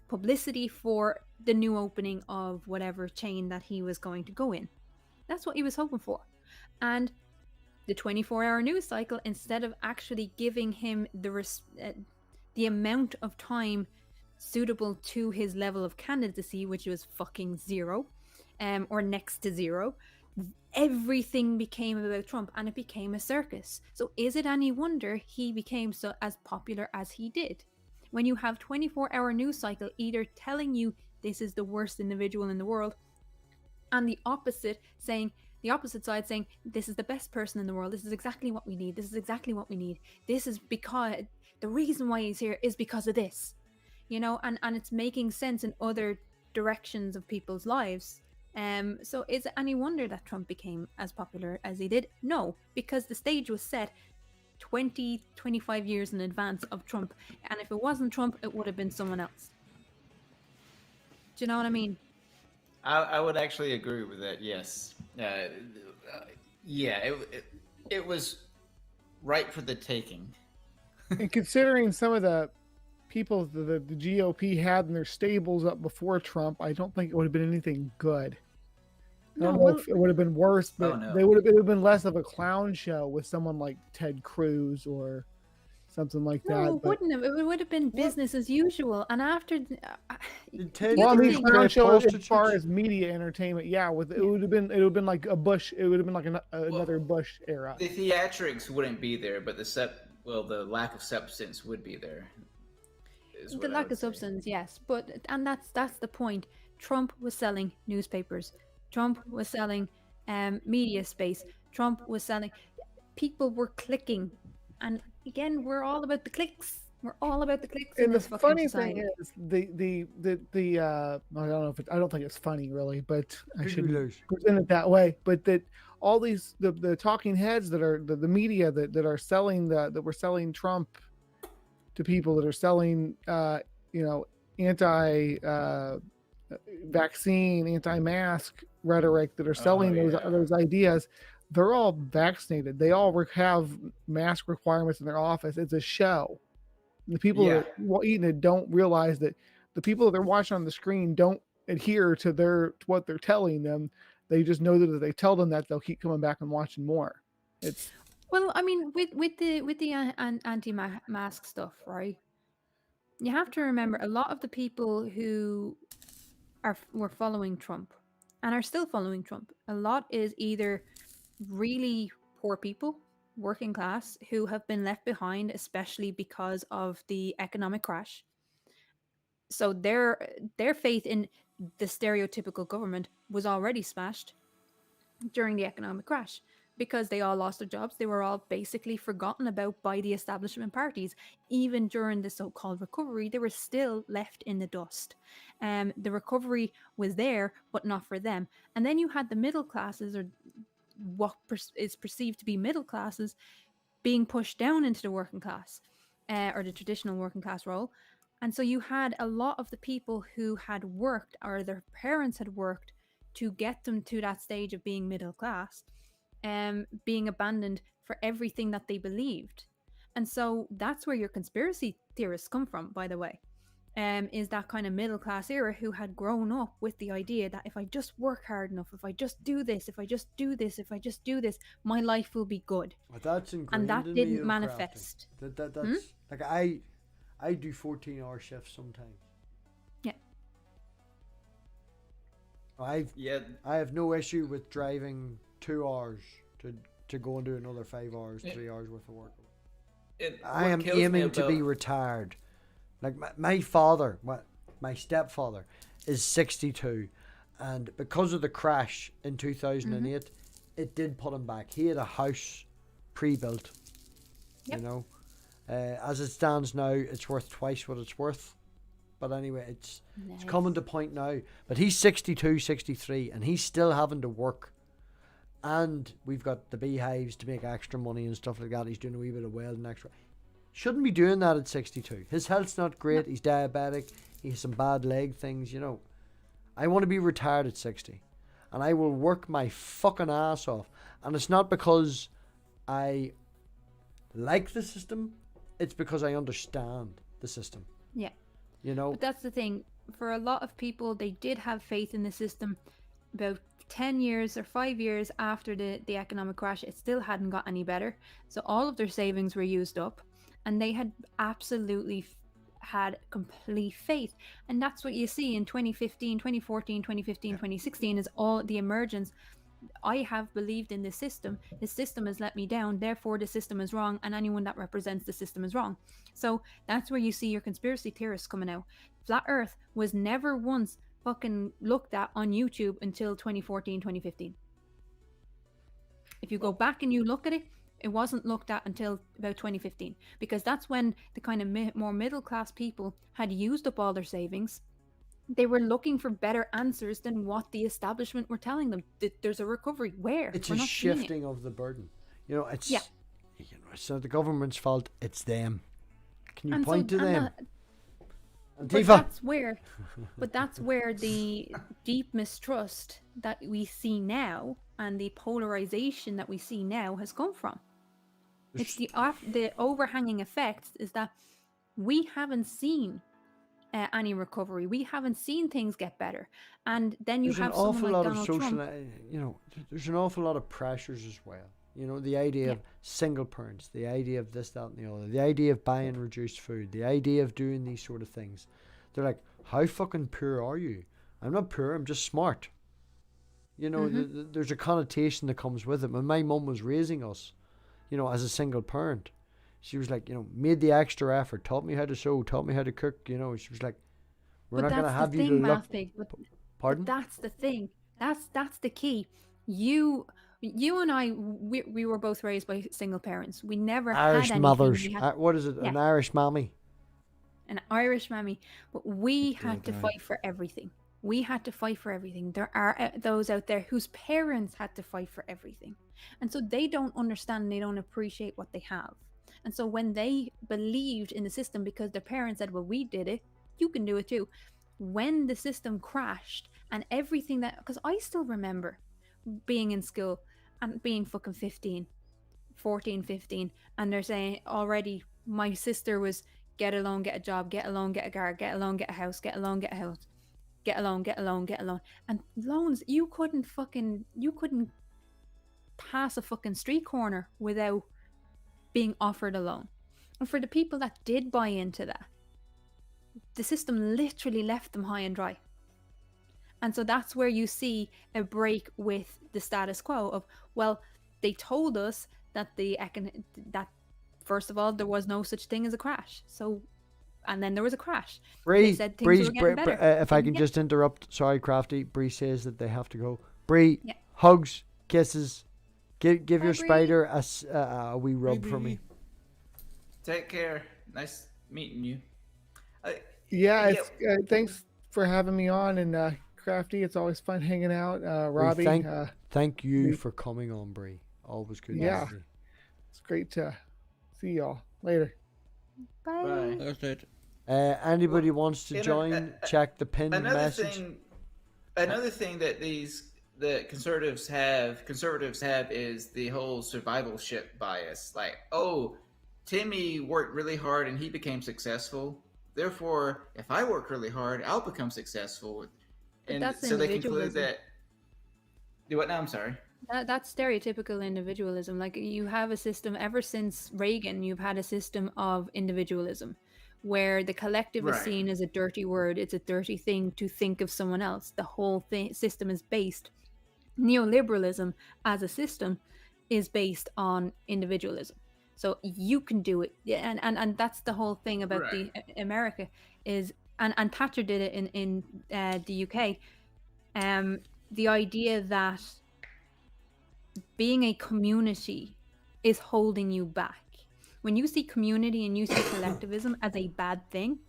publicity for the new opening of whatever chain that he was going to go in. That's what he was hoping for. And the 24-hour news cycle, instead of actually giving him the amount of time suitable to his level of candidacy, which was fucking zero, or next to zero, everything became about Trump, and it became a circus. So is it any wonder he became so as popular as he did? When you have 24-hour news cycle either telling you this is the worst individual in the world, and the opposite side saying this is the best person in the world, this is exactly what we need, this is exactly what we need, this is because the reason why he's here is because of this, you know, and it's making sense in other directions of people's lives. So is it any wonder that Trump became as popular as he did? No, because the stage was set 25 years in advance of Trump, and if it wasn't Trump, it would have been someone else. Do you know what I mean? I would actually agree with that. Yes. It was right for the taking. And considering some of the people the GOP had in their stables up before Trump, I don't think it would have been anything good. I don't know if it would have been worse, but it would have been less of a clown show with someone like Ted Cruz or something like that. No, it wouldn't have. It would have been business as usual. And after, clown show as far as media entertainment, it would have been like a Bush. It would have been like another Bush era. The theatrics wouldn't be there, but the lack of substance would be there. The lack of substance, yes, and that's the point. Trump was selling newspapers. Trump was selling media space. Trump was selling. People were clicking, and again, we're all about the clicks. We're all about the clicks. And the funny thing is, I don't think it's funny really, but I shouldn't present it that way. But that all these the talking heads that are the media that are selling that we're selling Trump to people, that are selling anti-vaccine, anti-mask rhetoric, that are selling those ideas, they're all vaccinated. They all have mask requirements in their office. It's a show. The people that are eating it don't realize that the people that they're watching on the screen don't adhere to what they're telling them. They just know that if they tell them that, they'll keep coming back and watching more. Well, I mean, with the anti-mask stuff, right? You have to remember a lot of the people who were following Trump and are still following Trump. A lot is either really poor people, working class, who have been left behind, especially because of the economic crash. So their faith in the stereotypical government was already smashed during the economic crash, because they all lost their jobs. They were all basically forgotten about by the establishment parties. Even during the so-called recovery, they were still left in the dust. The recovery was there, but not for them. And then you had the middle classes, or what is perceived to be middle classes, being pushed down into the working class, or the traditional working class role. And so you had a lot of the people who had worked, or their parents had worked to get them to that stage of being middle class, being abandoned for everything that they believed. And so that's where your conspiracy theorists come from, by the way, is that kind of middle class era who had grown up with the idea that if I just work hard enough, if I just do this, if I just do this, if I just do this, my life will be good. But that's ingrained And that in didn't me, manifest. That's like I do 14-hour shifts sometimes. Yeah. I Yeah. have no issue with driving 2 hours to go and do another 5 hours, 3 hours worth of work. I am aiming to be retired. Like my father, my stepfather, is 62, and because of the crash in 2008, it did put him back. He had a house pre-built, Yep. you know. As it stands now, it's worth twice what it's worth. But anyway, it's coming to point now. But he's 62, 63, and he's still having to work. And we've got the beehives to make extra money and stuff like that. He's doing a wee bit of welding extra. Shouldn't be doing that at 62. His health's not great. He's diabetic. He has some bad leg things, you know. I want to be retired at 60. And I will work my fucking ass off. And it's not because I like the system. It's because I understand the system. Yeah. You know? But that's the thing. For a lot of people, they did have faith in the system. About 10 years or 5 years after the economic crash, it still hadn't got any better. So all of their savings were used up, and they had absolutely had complete faith. And that's what you see in 2015, 2014, 2015, 2016 is all the emergence. I have believed in this system. The system has let me down. Therefore, the system is wrong, and anyone that represents the system is wrong. So that's where you see your conspiracy theorists coming out. Flat Earth was never once fucking looked at on YouTube until 2014, 2015. If you go back and you look at it, it wasn't looked at until about 2015, because that's when the kind of more middle class people had used up all their savings. They were looking for better answers than what the establishment were telling them. There's a recovery. Where? It's We're a not seeing it. shifting of the burden. You know, it's Yeah. you know, it's not the government's fault. It's them. Can you And point so- to and them? But Antifa. that's where the deep mistrust that we see now and the polarization that we see now has come from. It's the overhanging effect is that we haven't seen any recovery. We haven't seen things get better, and then you There's have an awful someone lot like of Donald social, Trump. you know, there's an awful lot of pressures as well. You know, the idea of single parents, the idea of this, that, and the other, the idea of buying reduced food, the idea of doing these sort of things. They're like, how fucking poor are you? I'm not poor, I'm just smart. You know, there's a connotation that comes with it. When my mum was raising us, you know, as a single parent, she was like, you know, made the extra effort, taught me how to sew, taught me how to cook, you know. She was like, we're not going to have you to look. MathPig, Pardon? But that's the thing. That's the key. You and I, we were both raised by single parents. We never Irish had anything. mothers. We had What is it? An Irish mammy. an Irish mammy, but we had to fight for everything. We had to fight for everything. There are those out there whose parents had to fight for everything. And so they don't understand, they don't appreciate what they have. And so when they believed in the system because their parents said, well, we did it, you can do it too. When the system crashed and everything that, because I still remember being in school and being fucking 14, 15, and they're saying already my sister was get a loan, get a job, get a loan, get a car, get a loan, get a house, get a loan, get a house, get a loan, get a loan, get a loan. And loans, you couldn't pass a fucking street corner without being offered a loan. And for the people that did buy into that, the system literally left them high and dry. And so that's where you see a break with the status quo of, well, they told us that that first of all, there was no such thing as a crash. So and then there was a crash. Bree, said things were getting better. if I can Yeah. just interrupt. Sorry, Krafty. Bree says that they have to go. Bree, Yeah. hugs, kisses. Give Bye, your Bree. spider a wee rub for me. Take care. Nice meeting you. Yeah, it's, thanks for having me on, and Krafty, it's always fun hanging out. Robbie, Thank you Bree. for coming on, Bree. Always good. Yeah. To see you. It's great to see y'all later. Bye. Bye. That's it. Anybody wants to you know, join? Check the pinned message. Another thing that the conservatives have is the whole survivalship bias. Like, oh, Timmy worked really hard and he became successful. Therefore, if I work really hard, I'll become successful. And that's so they conclude individualism. that. Do what now? I'm sorry. That's stereotypical individualism. Like, you have a system ever since Reagan. You've had a system of individualism, where the collective is Right. seen as a dirty word. It's a dirty thing to think of someone else. The whole system is based. Neoliberalism as a system is based on individualism. So you can do it, yeah, and that's the whole thing about Right. the America is, and Thatcher did it in the UK. The idea that being a community is holding you back. When you see community and you see collectivism as a bad thing,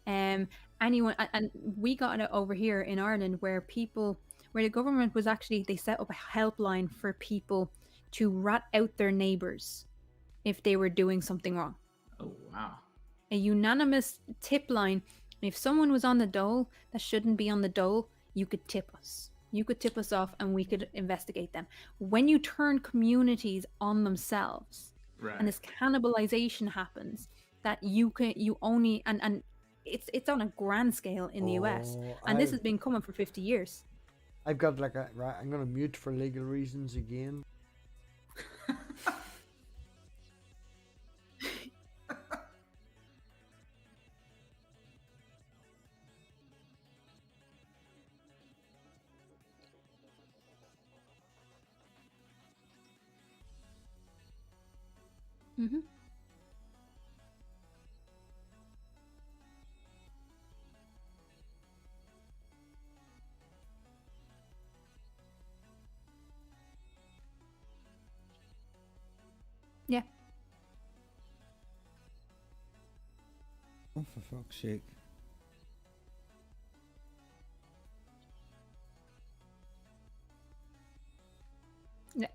anyone, and we got it over here in Ireland where the government was actually, they set up a helpline for people to rat out their neighbours if they were doing something wrong. Oh wow. A unanimous tip line. If someone was on the dole that shouldn't be on the dole, you could tip us. You could tip us off and we could investigate them. When you turn communities on themselves, Right. and this cannibalization happens, that you only, and it's on a grand scale in the US, and this has been coming for 50 years. I've got right, I'm gonna mute for legal reasons again. Mm-hmm. Yeah. Oh, for fuck's sake. Yeah.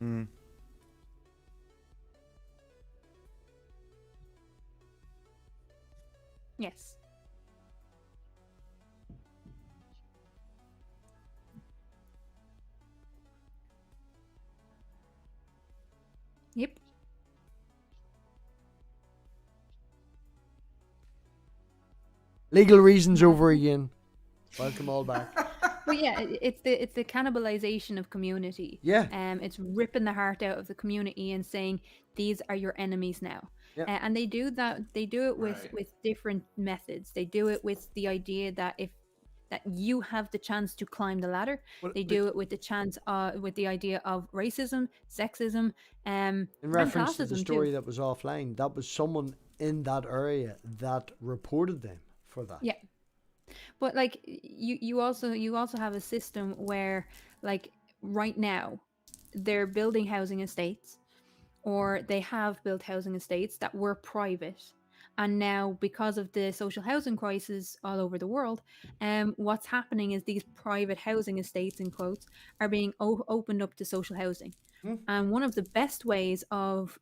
Hmm. Yes. Yep. Legal reasons over again. Welcome all back. But yeah, it's the cannibalization of community. Yeah. It's ripping the heart out of the community and saying these are your enemies now. Yeah. And they do that. They do it with Right. with different methods. They do it with the idea that that you have the chance to climb the ladder. Well, They do it with the chance with the idea of racism, sexism, In and reference to the classism story too. that was offline, that was someone in that area that reported them for that. Yeah. But like you also have a system where, like, right now they're building housing estates, or they have built housing estates that were private, and now because of the social housing crisis all over the world, what's happening is these private housing estates, in quotes, are being opened up to social housing. And one of the best ways of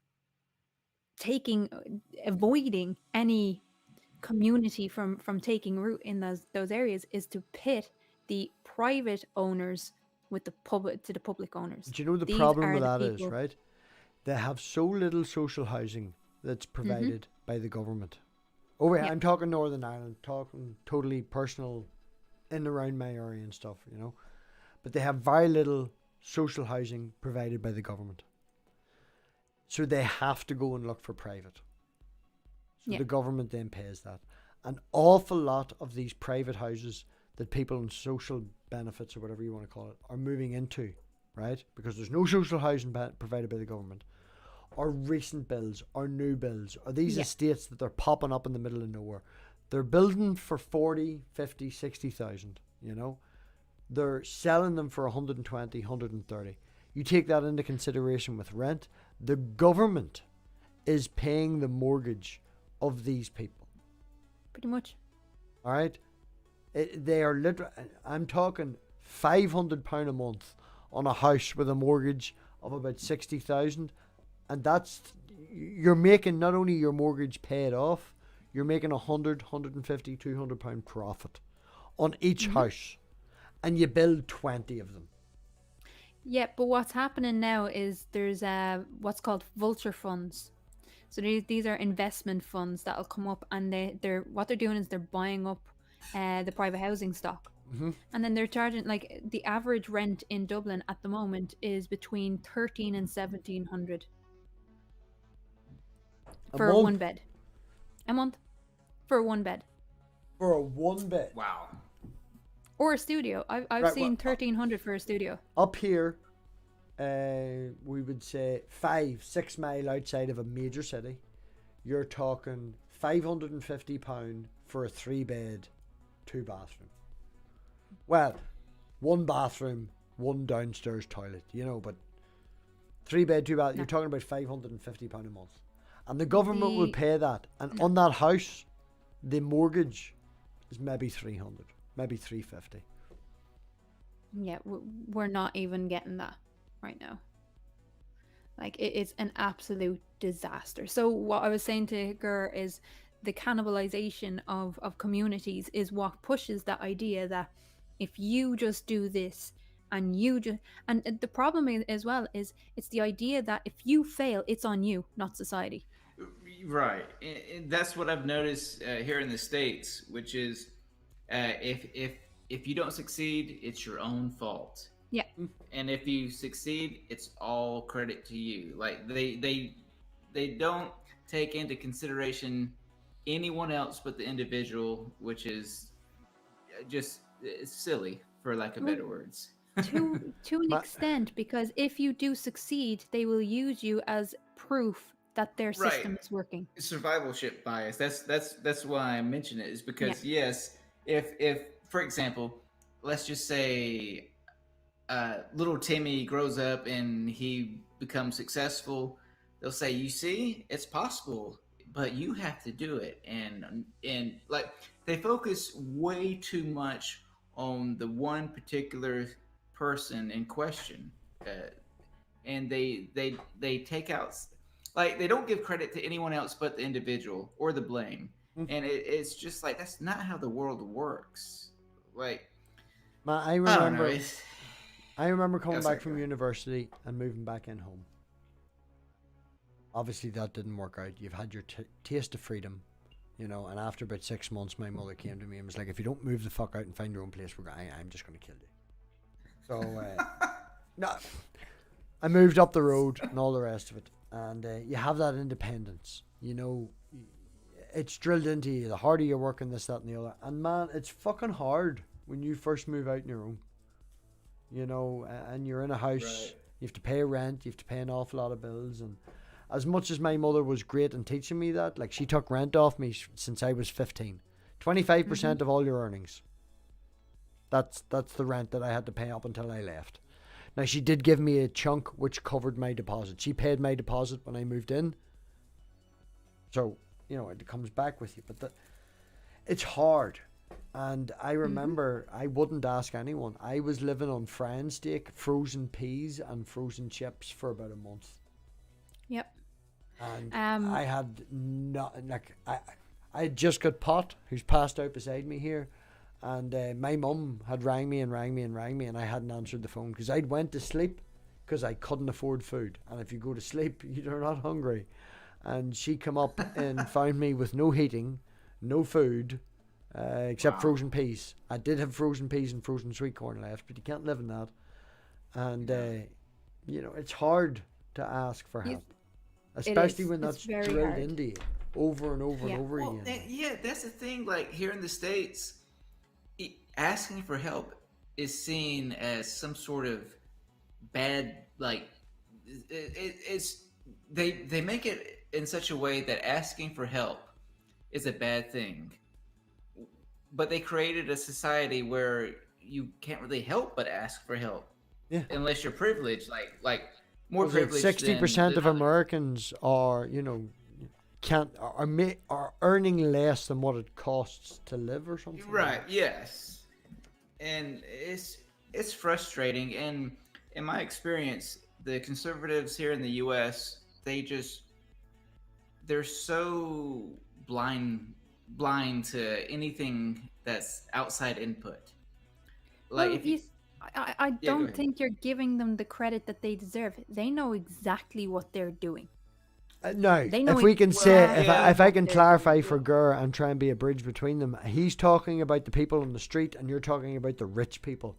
avoiding any community from taking root in those areas is to pit the private owners with the public owners. Do you know the These problem are with the that is, people- right? They have so little social housing that's provided by the government. Over here, Yeah. I'm talking Northern Ireland, talking totally personal in and around my area and stuff, you know. But they have very little social housing provided by the government. So they have to go and look for private. So Yeah. the government then pays that. An awful lot of these private houses that people on social benefits or whatever you want to call it are moving into right? Because there's no social housing provided by the government, or recent bills, or new bills, or these estates that they're popping up in the middle of nowhere. They're building for 40, 50, 60,000, you know? They're selling them for 120, 130. You take that into consideration with rent. The government is paying the mortgage of these people. Pretty much. All right? They are literally, I'm talking £500 a month on a house with a mortgage of about 60,000. And that's, you're making not only your mortgage paid off, you're making 100, 150, £200 profit on each house. And you build 20 of them. Yeah, but what's happening now is there's what's called vulture funds. So these are investment funds that'll come up, and they're what they're doing is they're buying up the private housing stock. And then they're charging, like, the average rent in Dublin at the moment is between 13 and 1,700 for one bed. A month for one bed. For a one bed. Wow. Or a studio. I've seen 1,300 for a studio. Up here, we would say 5-6 mile outside of a major city, you're talking £550 for a 3-bed, 2-bathroom. Well, 1 bathroom, 1 downstairs toilet, you know, but 3-bed, 2-bath, you're talking about £550 a month. And the government will pay that. And on that house, the mortgage is maybe 300. Maybe 350. Yeah, we're not even getting that right now. Like, it's an absolute disaster. So what I was saying to Gur is the cannibalization of communities is what pushes that idea that if you just do this and and the problem as well is it's the idea that if you fail, it's on you, not society. Right. And that's what I've noticed here in the States, which is if you don't succeed, it's your own fault. Yeah. And if you succeed, it's all credit to you. Like they don't take into consideration anyone else but the individual, which is just silly, for lack of better words. to an extent, because if you do succeed, they will use you as proof that their system is working. Survivalship bias. That's why I mention it, is because yes, if for example, let's just say little Timmy grows up and he becomes successful, they'll say, you see, it's possible, but you have to do it. And like, they focus way too much on the one particular person in question, and they take out, like, they don't give credit to anyone else but the individual or the blame. And it's just like, that's not how the world works. Like, I remember coming back from university and moving back in home. Obviously that didn't work out. You've had your taste of freedom, you know, and after about 6 months my mother came to me and was like, if you don't move the fuck out and find your own place, I'm just going to kill you. So no, I moved up the road and all the rest of it, and you have that independence, you know. It's drilled into you, the harder you work in this, that and the other. And man, it's fucking hard when you first move out on your own, you know, and you're in a house. Right. You have to pay rent, you have to pay an awful lot of bills. And as much as my mother was great in teaching me that, like, she took rent off me since I was 15. 25% of all your earnings. That's the rent that I had to pay up until I left. Now, she did give me a chunk which covered my deposit. She paid my deposit when I moved in. So, you know, it comes back with you. But it's hard. And I remember I wouldn't ask anyone. I was living on Fran steak, frozen peas, and frozen chips for about a month. Yep. And I had not, like, I had just got Pot, who's passed out beside me here. And my mum had rang me, and I hadn't answered the phone because I'd went to sleep because I couldn't afford food. And if you go to sleep, you're not hungry. And she come up and found me with no heating, no food, except frozen peas. I did have frozen peas and frozen sweet corn left, but you can't live in that. And, you know, it's hard to ask for help, especially when that's drilled into you over and over and over again. Yeah, that's the thing. Like, here in the States, asking for help is seen as some sort of bad. Like it's they make it in such a way that asking for help is a bad thing. But they created a society where you can't really help but ask for help. Yeah. Unless you're privileged, like more privileged. 60% of than Americans are, are earning less than what it costs to live or something. Right. Yes. And it's frustrating. And in my experience, the conservatives here in the U.S. they're so blind to anything that's outside input. Like Well, if you, I Yeah, go don't ahead. think you're giving them the credit that they deserve. They know exactly what they're doing. Now, They know if we can say, Well, if I can they're clarify doing. for Gur and try and be a bridge between them, he's talking about the people on the street, and you're talking about the rich people.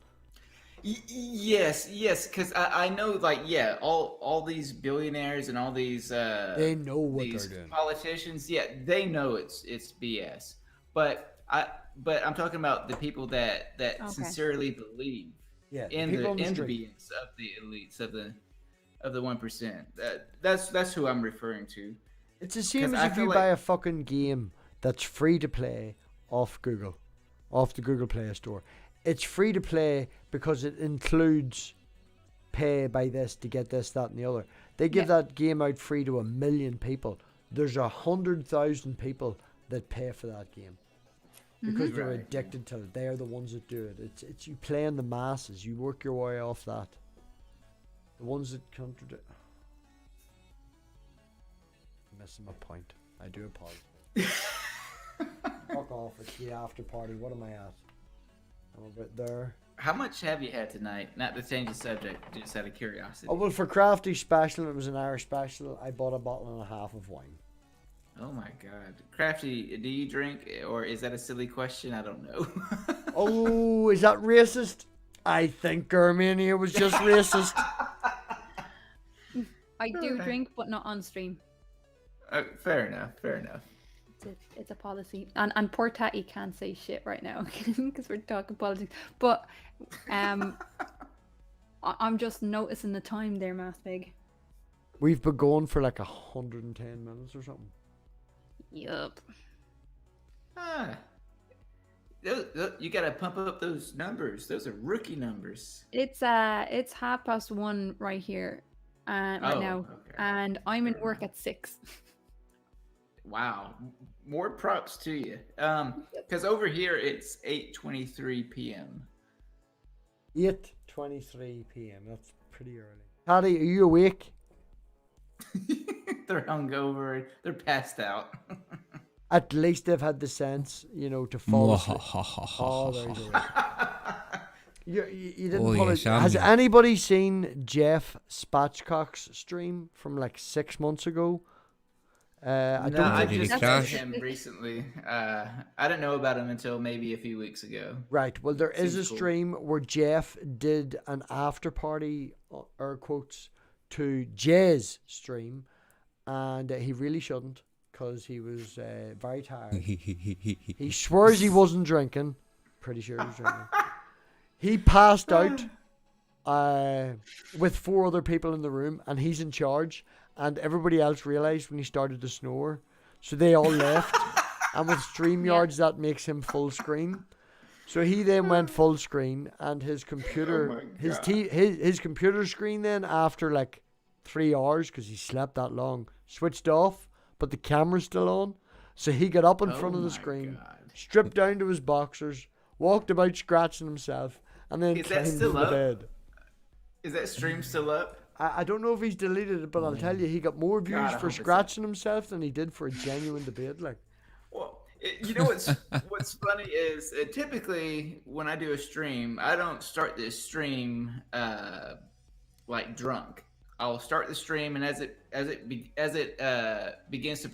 yes, because I know, like, yeah, all these billionaires and all these They know what these they're doing. politicians, yeah, they know it's BS. But I'm talking about the people that sincerely believe Yeah, the in people the on the in the street. beings of the elites of the 1%. That's who I'm referring to. It's the same 'Cause as I if feel you like- buy a fucking game that's free to play off Google, off the Google Play Store. It's free to play because it includes pay by this to get this, that, and the other. They give that game out free to 1 million people. There's 100,000 people that pay for that game because they're Right. addicted to it. They're the ones that do it. It's you play in the masses. You work your way off that. The ones that contradict. Missing my point. I do apologize. Fuck off. It's the after party. What am I at? I'm a bit there. How much have you had tonight? Not to change the subject, just out of curiosity. Oh, well, for Krafty special, it was an Irish special. I bought a bottle and a half of wine. Oh my God, Krafty, do you drink, or is that a silly question? I don't know. Oh, is that racist? I think Germania was just racist. I do drink, but not on stream. Fair enough. It's a policy. And poor Tatty can't say shit right now because we're talking politics. But I'm just noticing the time there, MathPig. We've been going for like 110 minutes or something. Yup. You gotta pump up those numbers. Those are rookie numbers. It's 1:30 right here, right now, Okay. and I'm in work at 6. Wow, more props to you. Because over here it's 8:23 p.m. 8:23 p.m. That's pretty early. Patty, are you awake? They're hungover. They're passed out. At least they've had the sense, to fall asleep. Oh, there you go. You didn't Oh, pull yes, it. Has I'm- anybody seen Jeff Spatchcock's stream from like 6 months ago? I No, don't I think. Did he just crash? met him recently. I didn't know about him until maybe a few weeks ago. Right. Well, there is a Seems cool. stream where Jeff did an after party, air quotes, to Jay's stream, and he really shouldn't because he was very tired. He swears he wasn't drinking. Pretty sure he was drinking. He passed out with 4 other people in the room, and he's in charge. And everybody else realized when he started to snore, so they all left. And with StreamYards, that makes him full screen. So he then went full screen, and his computer, his computer screen then after like 3 hours because he slept that long, switched off, but the camera's still on. So he got up in front of the screen, stripped down to his boxers, walked about scratching himself, and then Is that climbed still into up? bed. Is that stream still up? I don't know if he's deleted it, but I'll tell you, he got more views God, I for hope it's scratching himself than he did for a genuine debate. Like, Well, you know what's funny is typically when I do a stream, I don't start this stream like drunk. I'll start the stream, and as it begins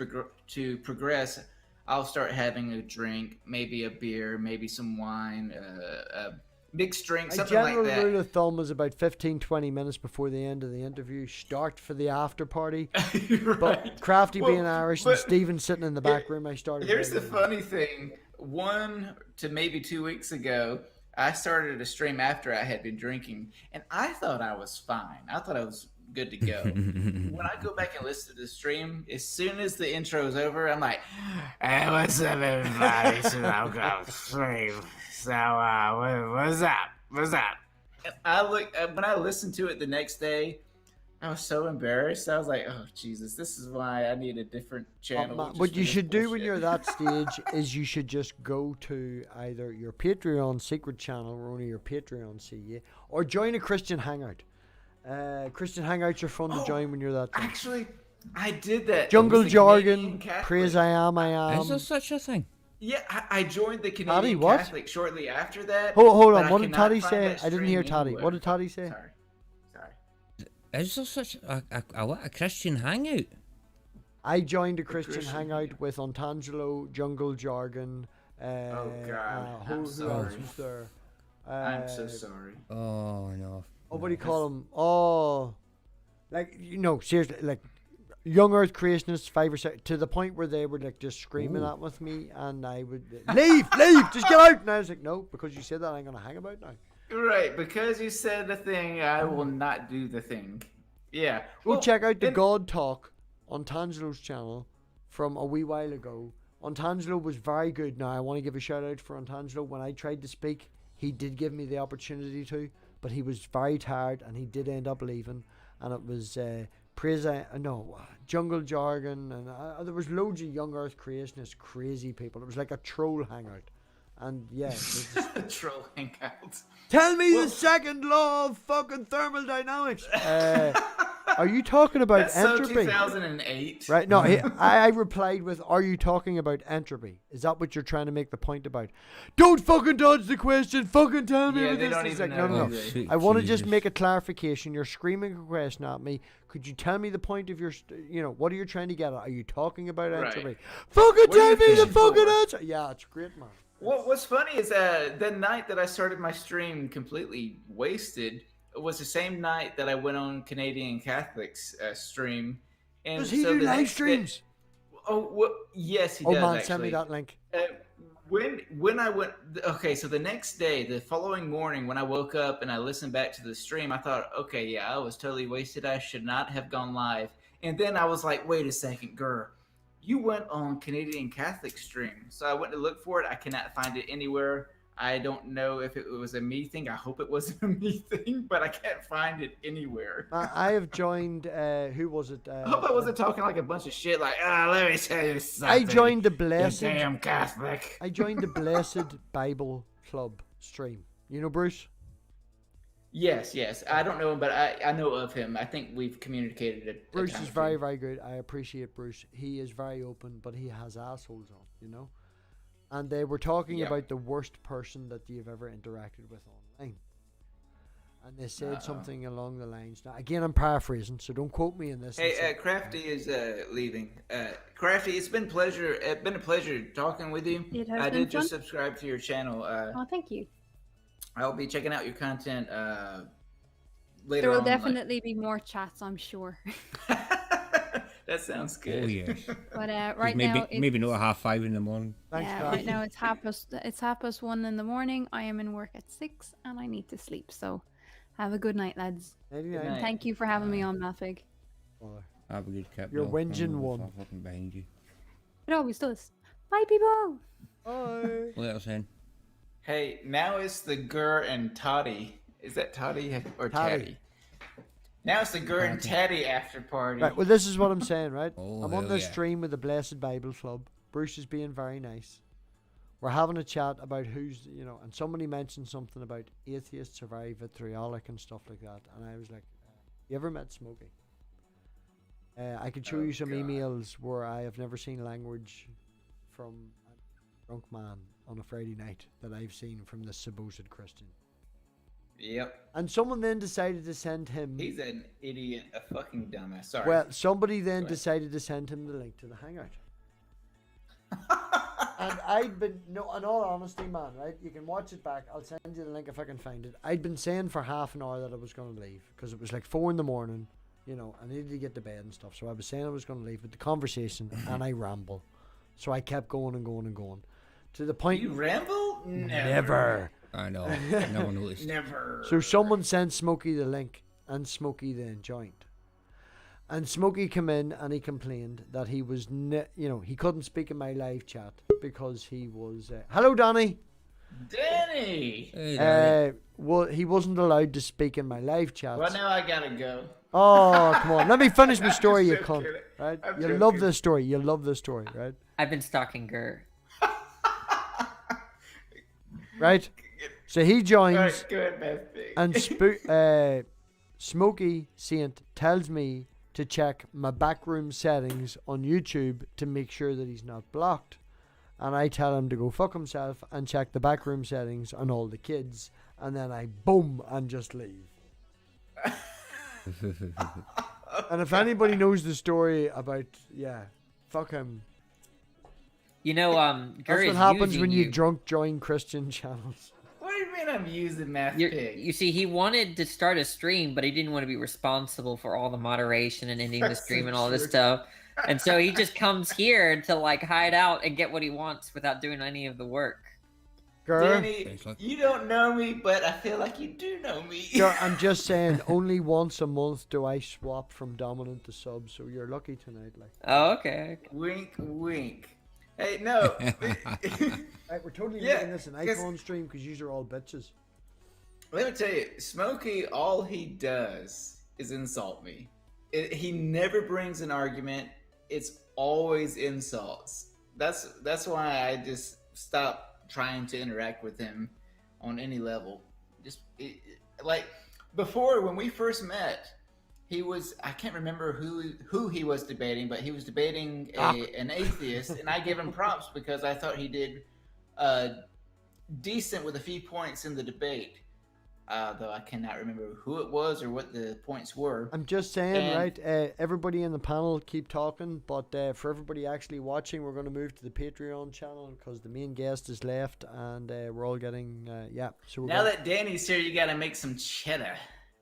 to progress, I'll start having a drink, maybe a beer, maybe some wine, a mixed drink, a something like general that. rule of thumb is about 15-20 minutes before the end of the interview, start for the after party. But Right. Crafty Well, being Irish and but Stephen sitting in the back room, I started. Here's the drinking. funny thing: 1 to maybe 2 weeks ago, I started a stream after I had been drinking, and I thought I was fine. I thought I was good to go. When I go back and listen to the stream, as soon as the intro is over, I'm like, "Hey, what's up, everybody? So I'm going to stream. So, what's up? What's up?" And when I listened to it the next day, I was so embarrassed. I was like, "Oh Jesus, this is why I need a different channel." What you should do when you're that stage is you should just go to either your Patreon secret channel where only your Patreon see you, or join a Christian Hangout. Christian Hangouts are fun to join when you're that stage. Actually, I did that. Jungle It was a jargon, Canadian Catholic. praise I am. Is there such a thing? Yeah, I joined the Toddy, Canadian what? Catholic shortly after that. Hold but on, I what did cannot Toddy find say? that I didn't hear stream Toddy. anywhere. What did Toddy say? Sorry. Is there such a Christian hangout? I joined a Christian Christian Hangout with Ontangelo, Jungle Jargon. Oh, God. Who I'm else sorry. was there? I'm so sorry. Oh no. What do you call him? Oh, like, seriously, like young Earth creationists, 5 or 6, to the point where they were like just screaming at with me, and I would leave, just get out. And I was like, no, because you said that, I'm gonna hang about now. Right, because you said the thing, I will not do the thing. Yeah. Go check out the God Talk on Tangelo's channel from a wee while ago. Ontangelo was very good. Now, I want to give a shout out for Ontangelo. When I tried to speak, he did give me the opportunity to, but he was very tired and he did end up leaving. And it was Jungle Jargon, and there was loads of young Earth creationists, crazy people. It was like a troll hangout. And yeah, troll hangouts. Tell me the second law of fucking thermodynamics. Are you talking about That's entropy? So 2008. Right? No, I replied with, "Are you talking about entropy? Is that what you're trying to make the point about? Don't fucking dodge the question. Fucking tell me." Yeah, what they this don't is." even Like, know. no. Sweet I want to just Jesus. make a clarification. You're screaming a question at me. Could you tell me the point of your, what are you trying to get at? Are you talking about Right. entropy? Fucking What are tell you me the fishing fucking for? answer. Yeah, it's great, man. What's funny is the night that I started my stream completely wasted was the same night that I went on Canadian Catholics stream. And Does he so do the live next day- streams? Yes, he Oh does. man, actually. send me that link. When I went, okay, so the next day, the following morning, when I woke up and I listened back to the stream, I thought, okay, yeah, I was totally wasted. I should not have gone live. And then I was like, wait a second, girl, you went on Canadian Catholic stream. So I went to look for it. I cannot find it anywhere. I don't know if it was a me thing. I hope it wasn't a me thing, but I can't find it anywhere. I have joined. Who was it? I hope I wasn't talking like a bunch of shit. Like, let me tell you something. I joined the You Blessed. damn Catholic. I joined the Blessed Bible Club stream. You know Bruce? Yes. I don't know him, but I know of him. I think we've communicated it. Bruce is very, very good. I appreciate Bruce. He is very open, but he has assholes on, And they were talking about the worst person that you've ever interacted with online. And they said something along the lines. Now, again, I'm paraphrasing, so don't quote me in this. Hey, Krafty is leaving. Krafty, it's been a pleasure talking with you. It has I been did just fun. subscribe to your channel. Oh, thank you. I'll be checking out your content later There will on. definitely be more chats, I'm sure. That sounds good. Oh yes. But right maybe now, maybe not at 5 in the morning. Thanks, yeah, Gav. right now it's 1:30 in the morning. I am in work at 6, and I need to sleep. So, have a good night, lads. 99. Good night. Thank you for having me on, MathPig. Bother. Have a good cap. You're dog. whinging I'm one. fucking behind you. It always does. Bye, people. Bye. Let us in. Hey, now it's the Gur and Toddy. Is that Toddy or Toddy. Taddy? Now it's the Gur and Taddy after party. Right, well, this is what I'm saying, right? Oh, I'm on hell this yeah. stream with the Blessed Bible Club. Bruce is being very nice. We're having a chat about who's, and somebody mentioned something about atheists are very vitriolic and stuff like that. And I was like, you ever met Smokey? I could show you some God. emails where I have never seen language from a drunk man on a Friday night that I've seen from this supposed Christian. Yep. And someone then decided to send him. He's an idiot, a fucking dumbass. Sorry. Well, somebody then Go ahead. decided to send him the link to the Hangout. And I'd been, no, in all honesty, man, right? You can watch it back. I'll send you the link if I can find it. I'd been saying for half an hour that I was going to leave because it was like 4 in the morning. I needed to get to bed and stuff. So I was saying I was going to leave with the conversation and I ramble. So I kept going and going and going to the point. You ramble? Never. I know. Never noticed. Never. So someone sent Smokey the link, and Smokey then joined. And Smokey came in and he complained that he was, he couldn't speak in my live chat because he was. Hello, Danny. Danny. Hey, Danny. Well, he wasn't allowed to speak in my live chat. Well, now I gotta go. Oh, come on. Let me finish my story, you I'm cunt. kidding. Right? I'm You'll love joking. this story. You'll love this story, right? I've been stalking Gur. Right? So he joins, Alright, go ahead, MathPig. and Smokey Saint tells me to check my backroom settings on YouTube to make sure that he's not blocked. And I tell him to go fuck himself and check the backroom settings on all the kids. And then I boom and just leave. And if anybody knows the story about, fuck him. You know, Gur That's is what happens using when you drunk join Christian channels. What do you mean I'm using You MathPig? see, he wanted to start a stream, but he didn't want to be responsible for all the moderation and ending the That's stream so and all this true. stuff. And so he just comes here to like hide out and get what he wants without doing any of the work. Girl, Danny, Thanks, look. you don't know me, but I feel like you do know me. girl, I'm just saying, only once a month do I swap from dominant to sub, so you're lucky tonight. Like, Oh, okay. Wink, wink. Hey, no. right, we're totally Yeah, making this an 'cause- icon stream because you are all bitches. Let me tell you, Smokey, all he does is insult me. He never brings an argument. It's always insults. That's why I just stopped trying to interact with him on any level. Like before, when we first met, he was, I can't remember who he was debating, but he was debating an atheist, and I gave him props because I thought he did decent with a few points in the debate. Though I cannot remember who it was or what the points were. I'm just saying, And- right? Everybody in the panel keep talking, but for everybody actually watching, we're going to move to the Patreon channel because the main guest is left, and we're all getting So we're Now gonna, that Danny's here, you gotta make some cheddar.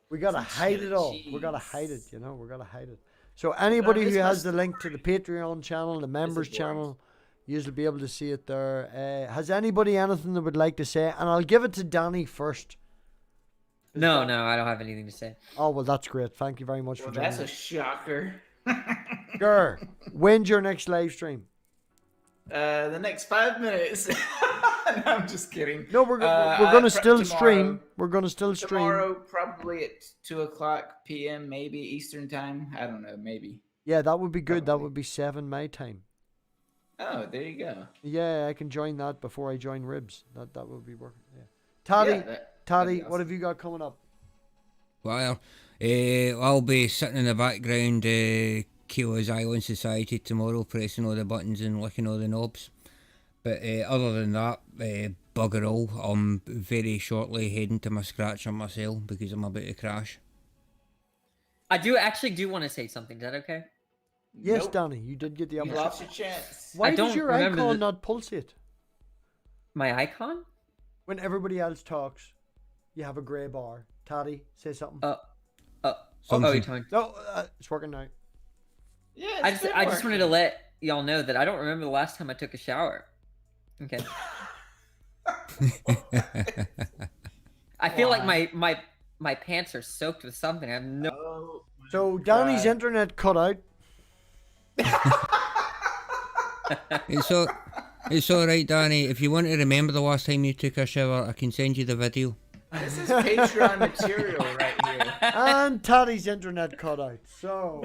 we gotta some hide cheddar it all. We gotta cheese. hide it. We gotta hide it. So anybody this who has must- the link to the Patreon channel, the members boring. channel, you'll be able to see it there. Has anybody anything they would like to say? And I'll give it to Danny first. No, I don't have anything to say. Oh, well, that's great. Thank you very much Well, for joining. that's a shocker. Gur, when's your next live stream? The next 5 minutes. No, I'm just kidding. No, we're gonna still tomorrow- stream. We're gonna still stream. Tomorrow, probably at 2:00 p.m., maybe Eastern time. I don't know, maybe. Yeah, that would be good. That Probably. would be 7 my time. Oh, there you go. Yeah, I can join that before I join Ribs. That would be working. Yeah. Toddy, that'd be what have you got coming up? Well, I'll be sitting in the background, Keelah's Island Society tomorrow, pressing all the buttons and licking all the knobs. But other than that, bugger all. I'm very shortly heading to my scratch on my cell because I'm about to crash. I do want to say something. Is that okay? Yes, Nope. Danny, you did get the You opportunity. lost your chance. Why I does don't your remember icon the- not pulsate? My icon? When everybody else talks, you have a grey bar. Toddy, say something. Oh, you're Something. talking. No, it's working now. Yeah, I just wanted to let y'all know that I don't remember the last time I took a shower. Okay. I feel like my pants are soaked with something. I have no. Oh, So Danny's God. internet cut out. It's alright, Danny. If you want to remember the last time you took a shower, I can send you the video. This is Patreon material right here. And Toddy's internet cut out. So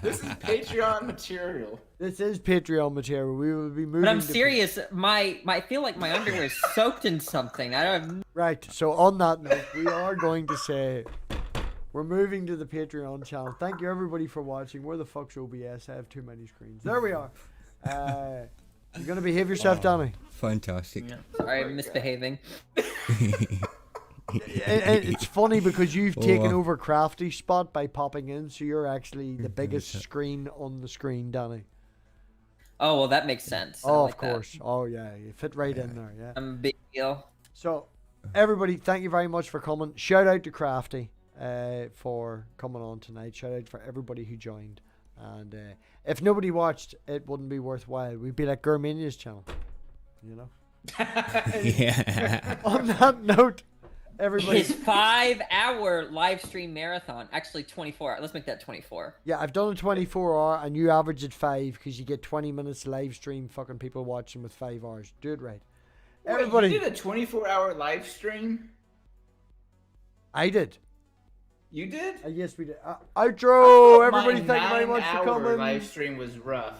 This is Patreon material. this is Patreon material. We will be moving. But I'm to- serious. I feel like my underwear is soaked in something. I don't have. Right. So on that note, we are going to say we're moving to the Patreon channel. Thank you everybody for watching. Where the fuck's OBS? I have too many screens. There we are. You're gonna behave yourself, Danny. Fantastic. Sorry, I'm misbehaving. It's funny because you've taken Oh. over Krafty's spot by popping in, so you're actually the biggest screen on the screen, Danny. Oh well, that makes sense. I Oh, like of that. course. Oh yeah, you fit right in there. Yeah. I'm a big deal. So, everybody, thank you very much for coming. Shout out to Krafty for coming on tonight. Shout out for everybody who joined. And if nobody watched, it wouldn't be worthwhile. We'd be like Gurmania's channel, you know. Yeah. On that note, everybody. His 5-hour live stream marathon. Actually, 24. Let's make that 24. Yeah, I've done a 24-hour, and you average at 5 because you get 20 minutes live stream. Fucking people watching with 5 hours. Do it right. Wait, Everybody. you did a 24-hour live stream? I did. You did? Yes, we did. Outro. My Everybody, thank you very much for 9-hour coming. live stream was rough.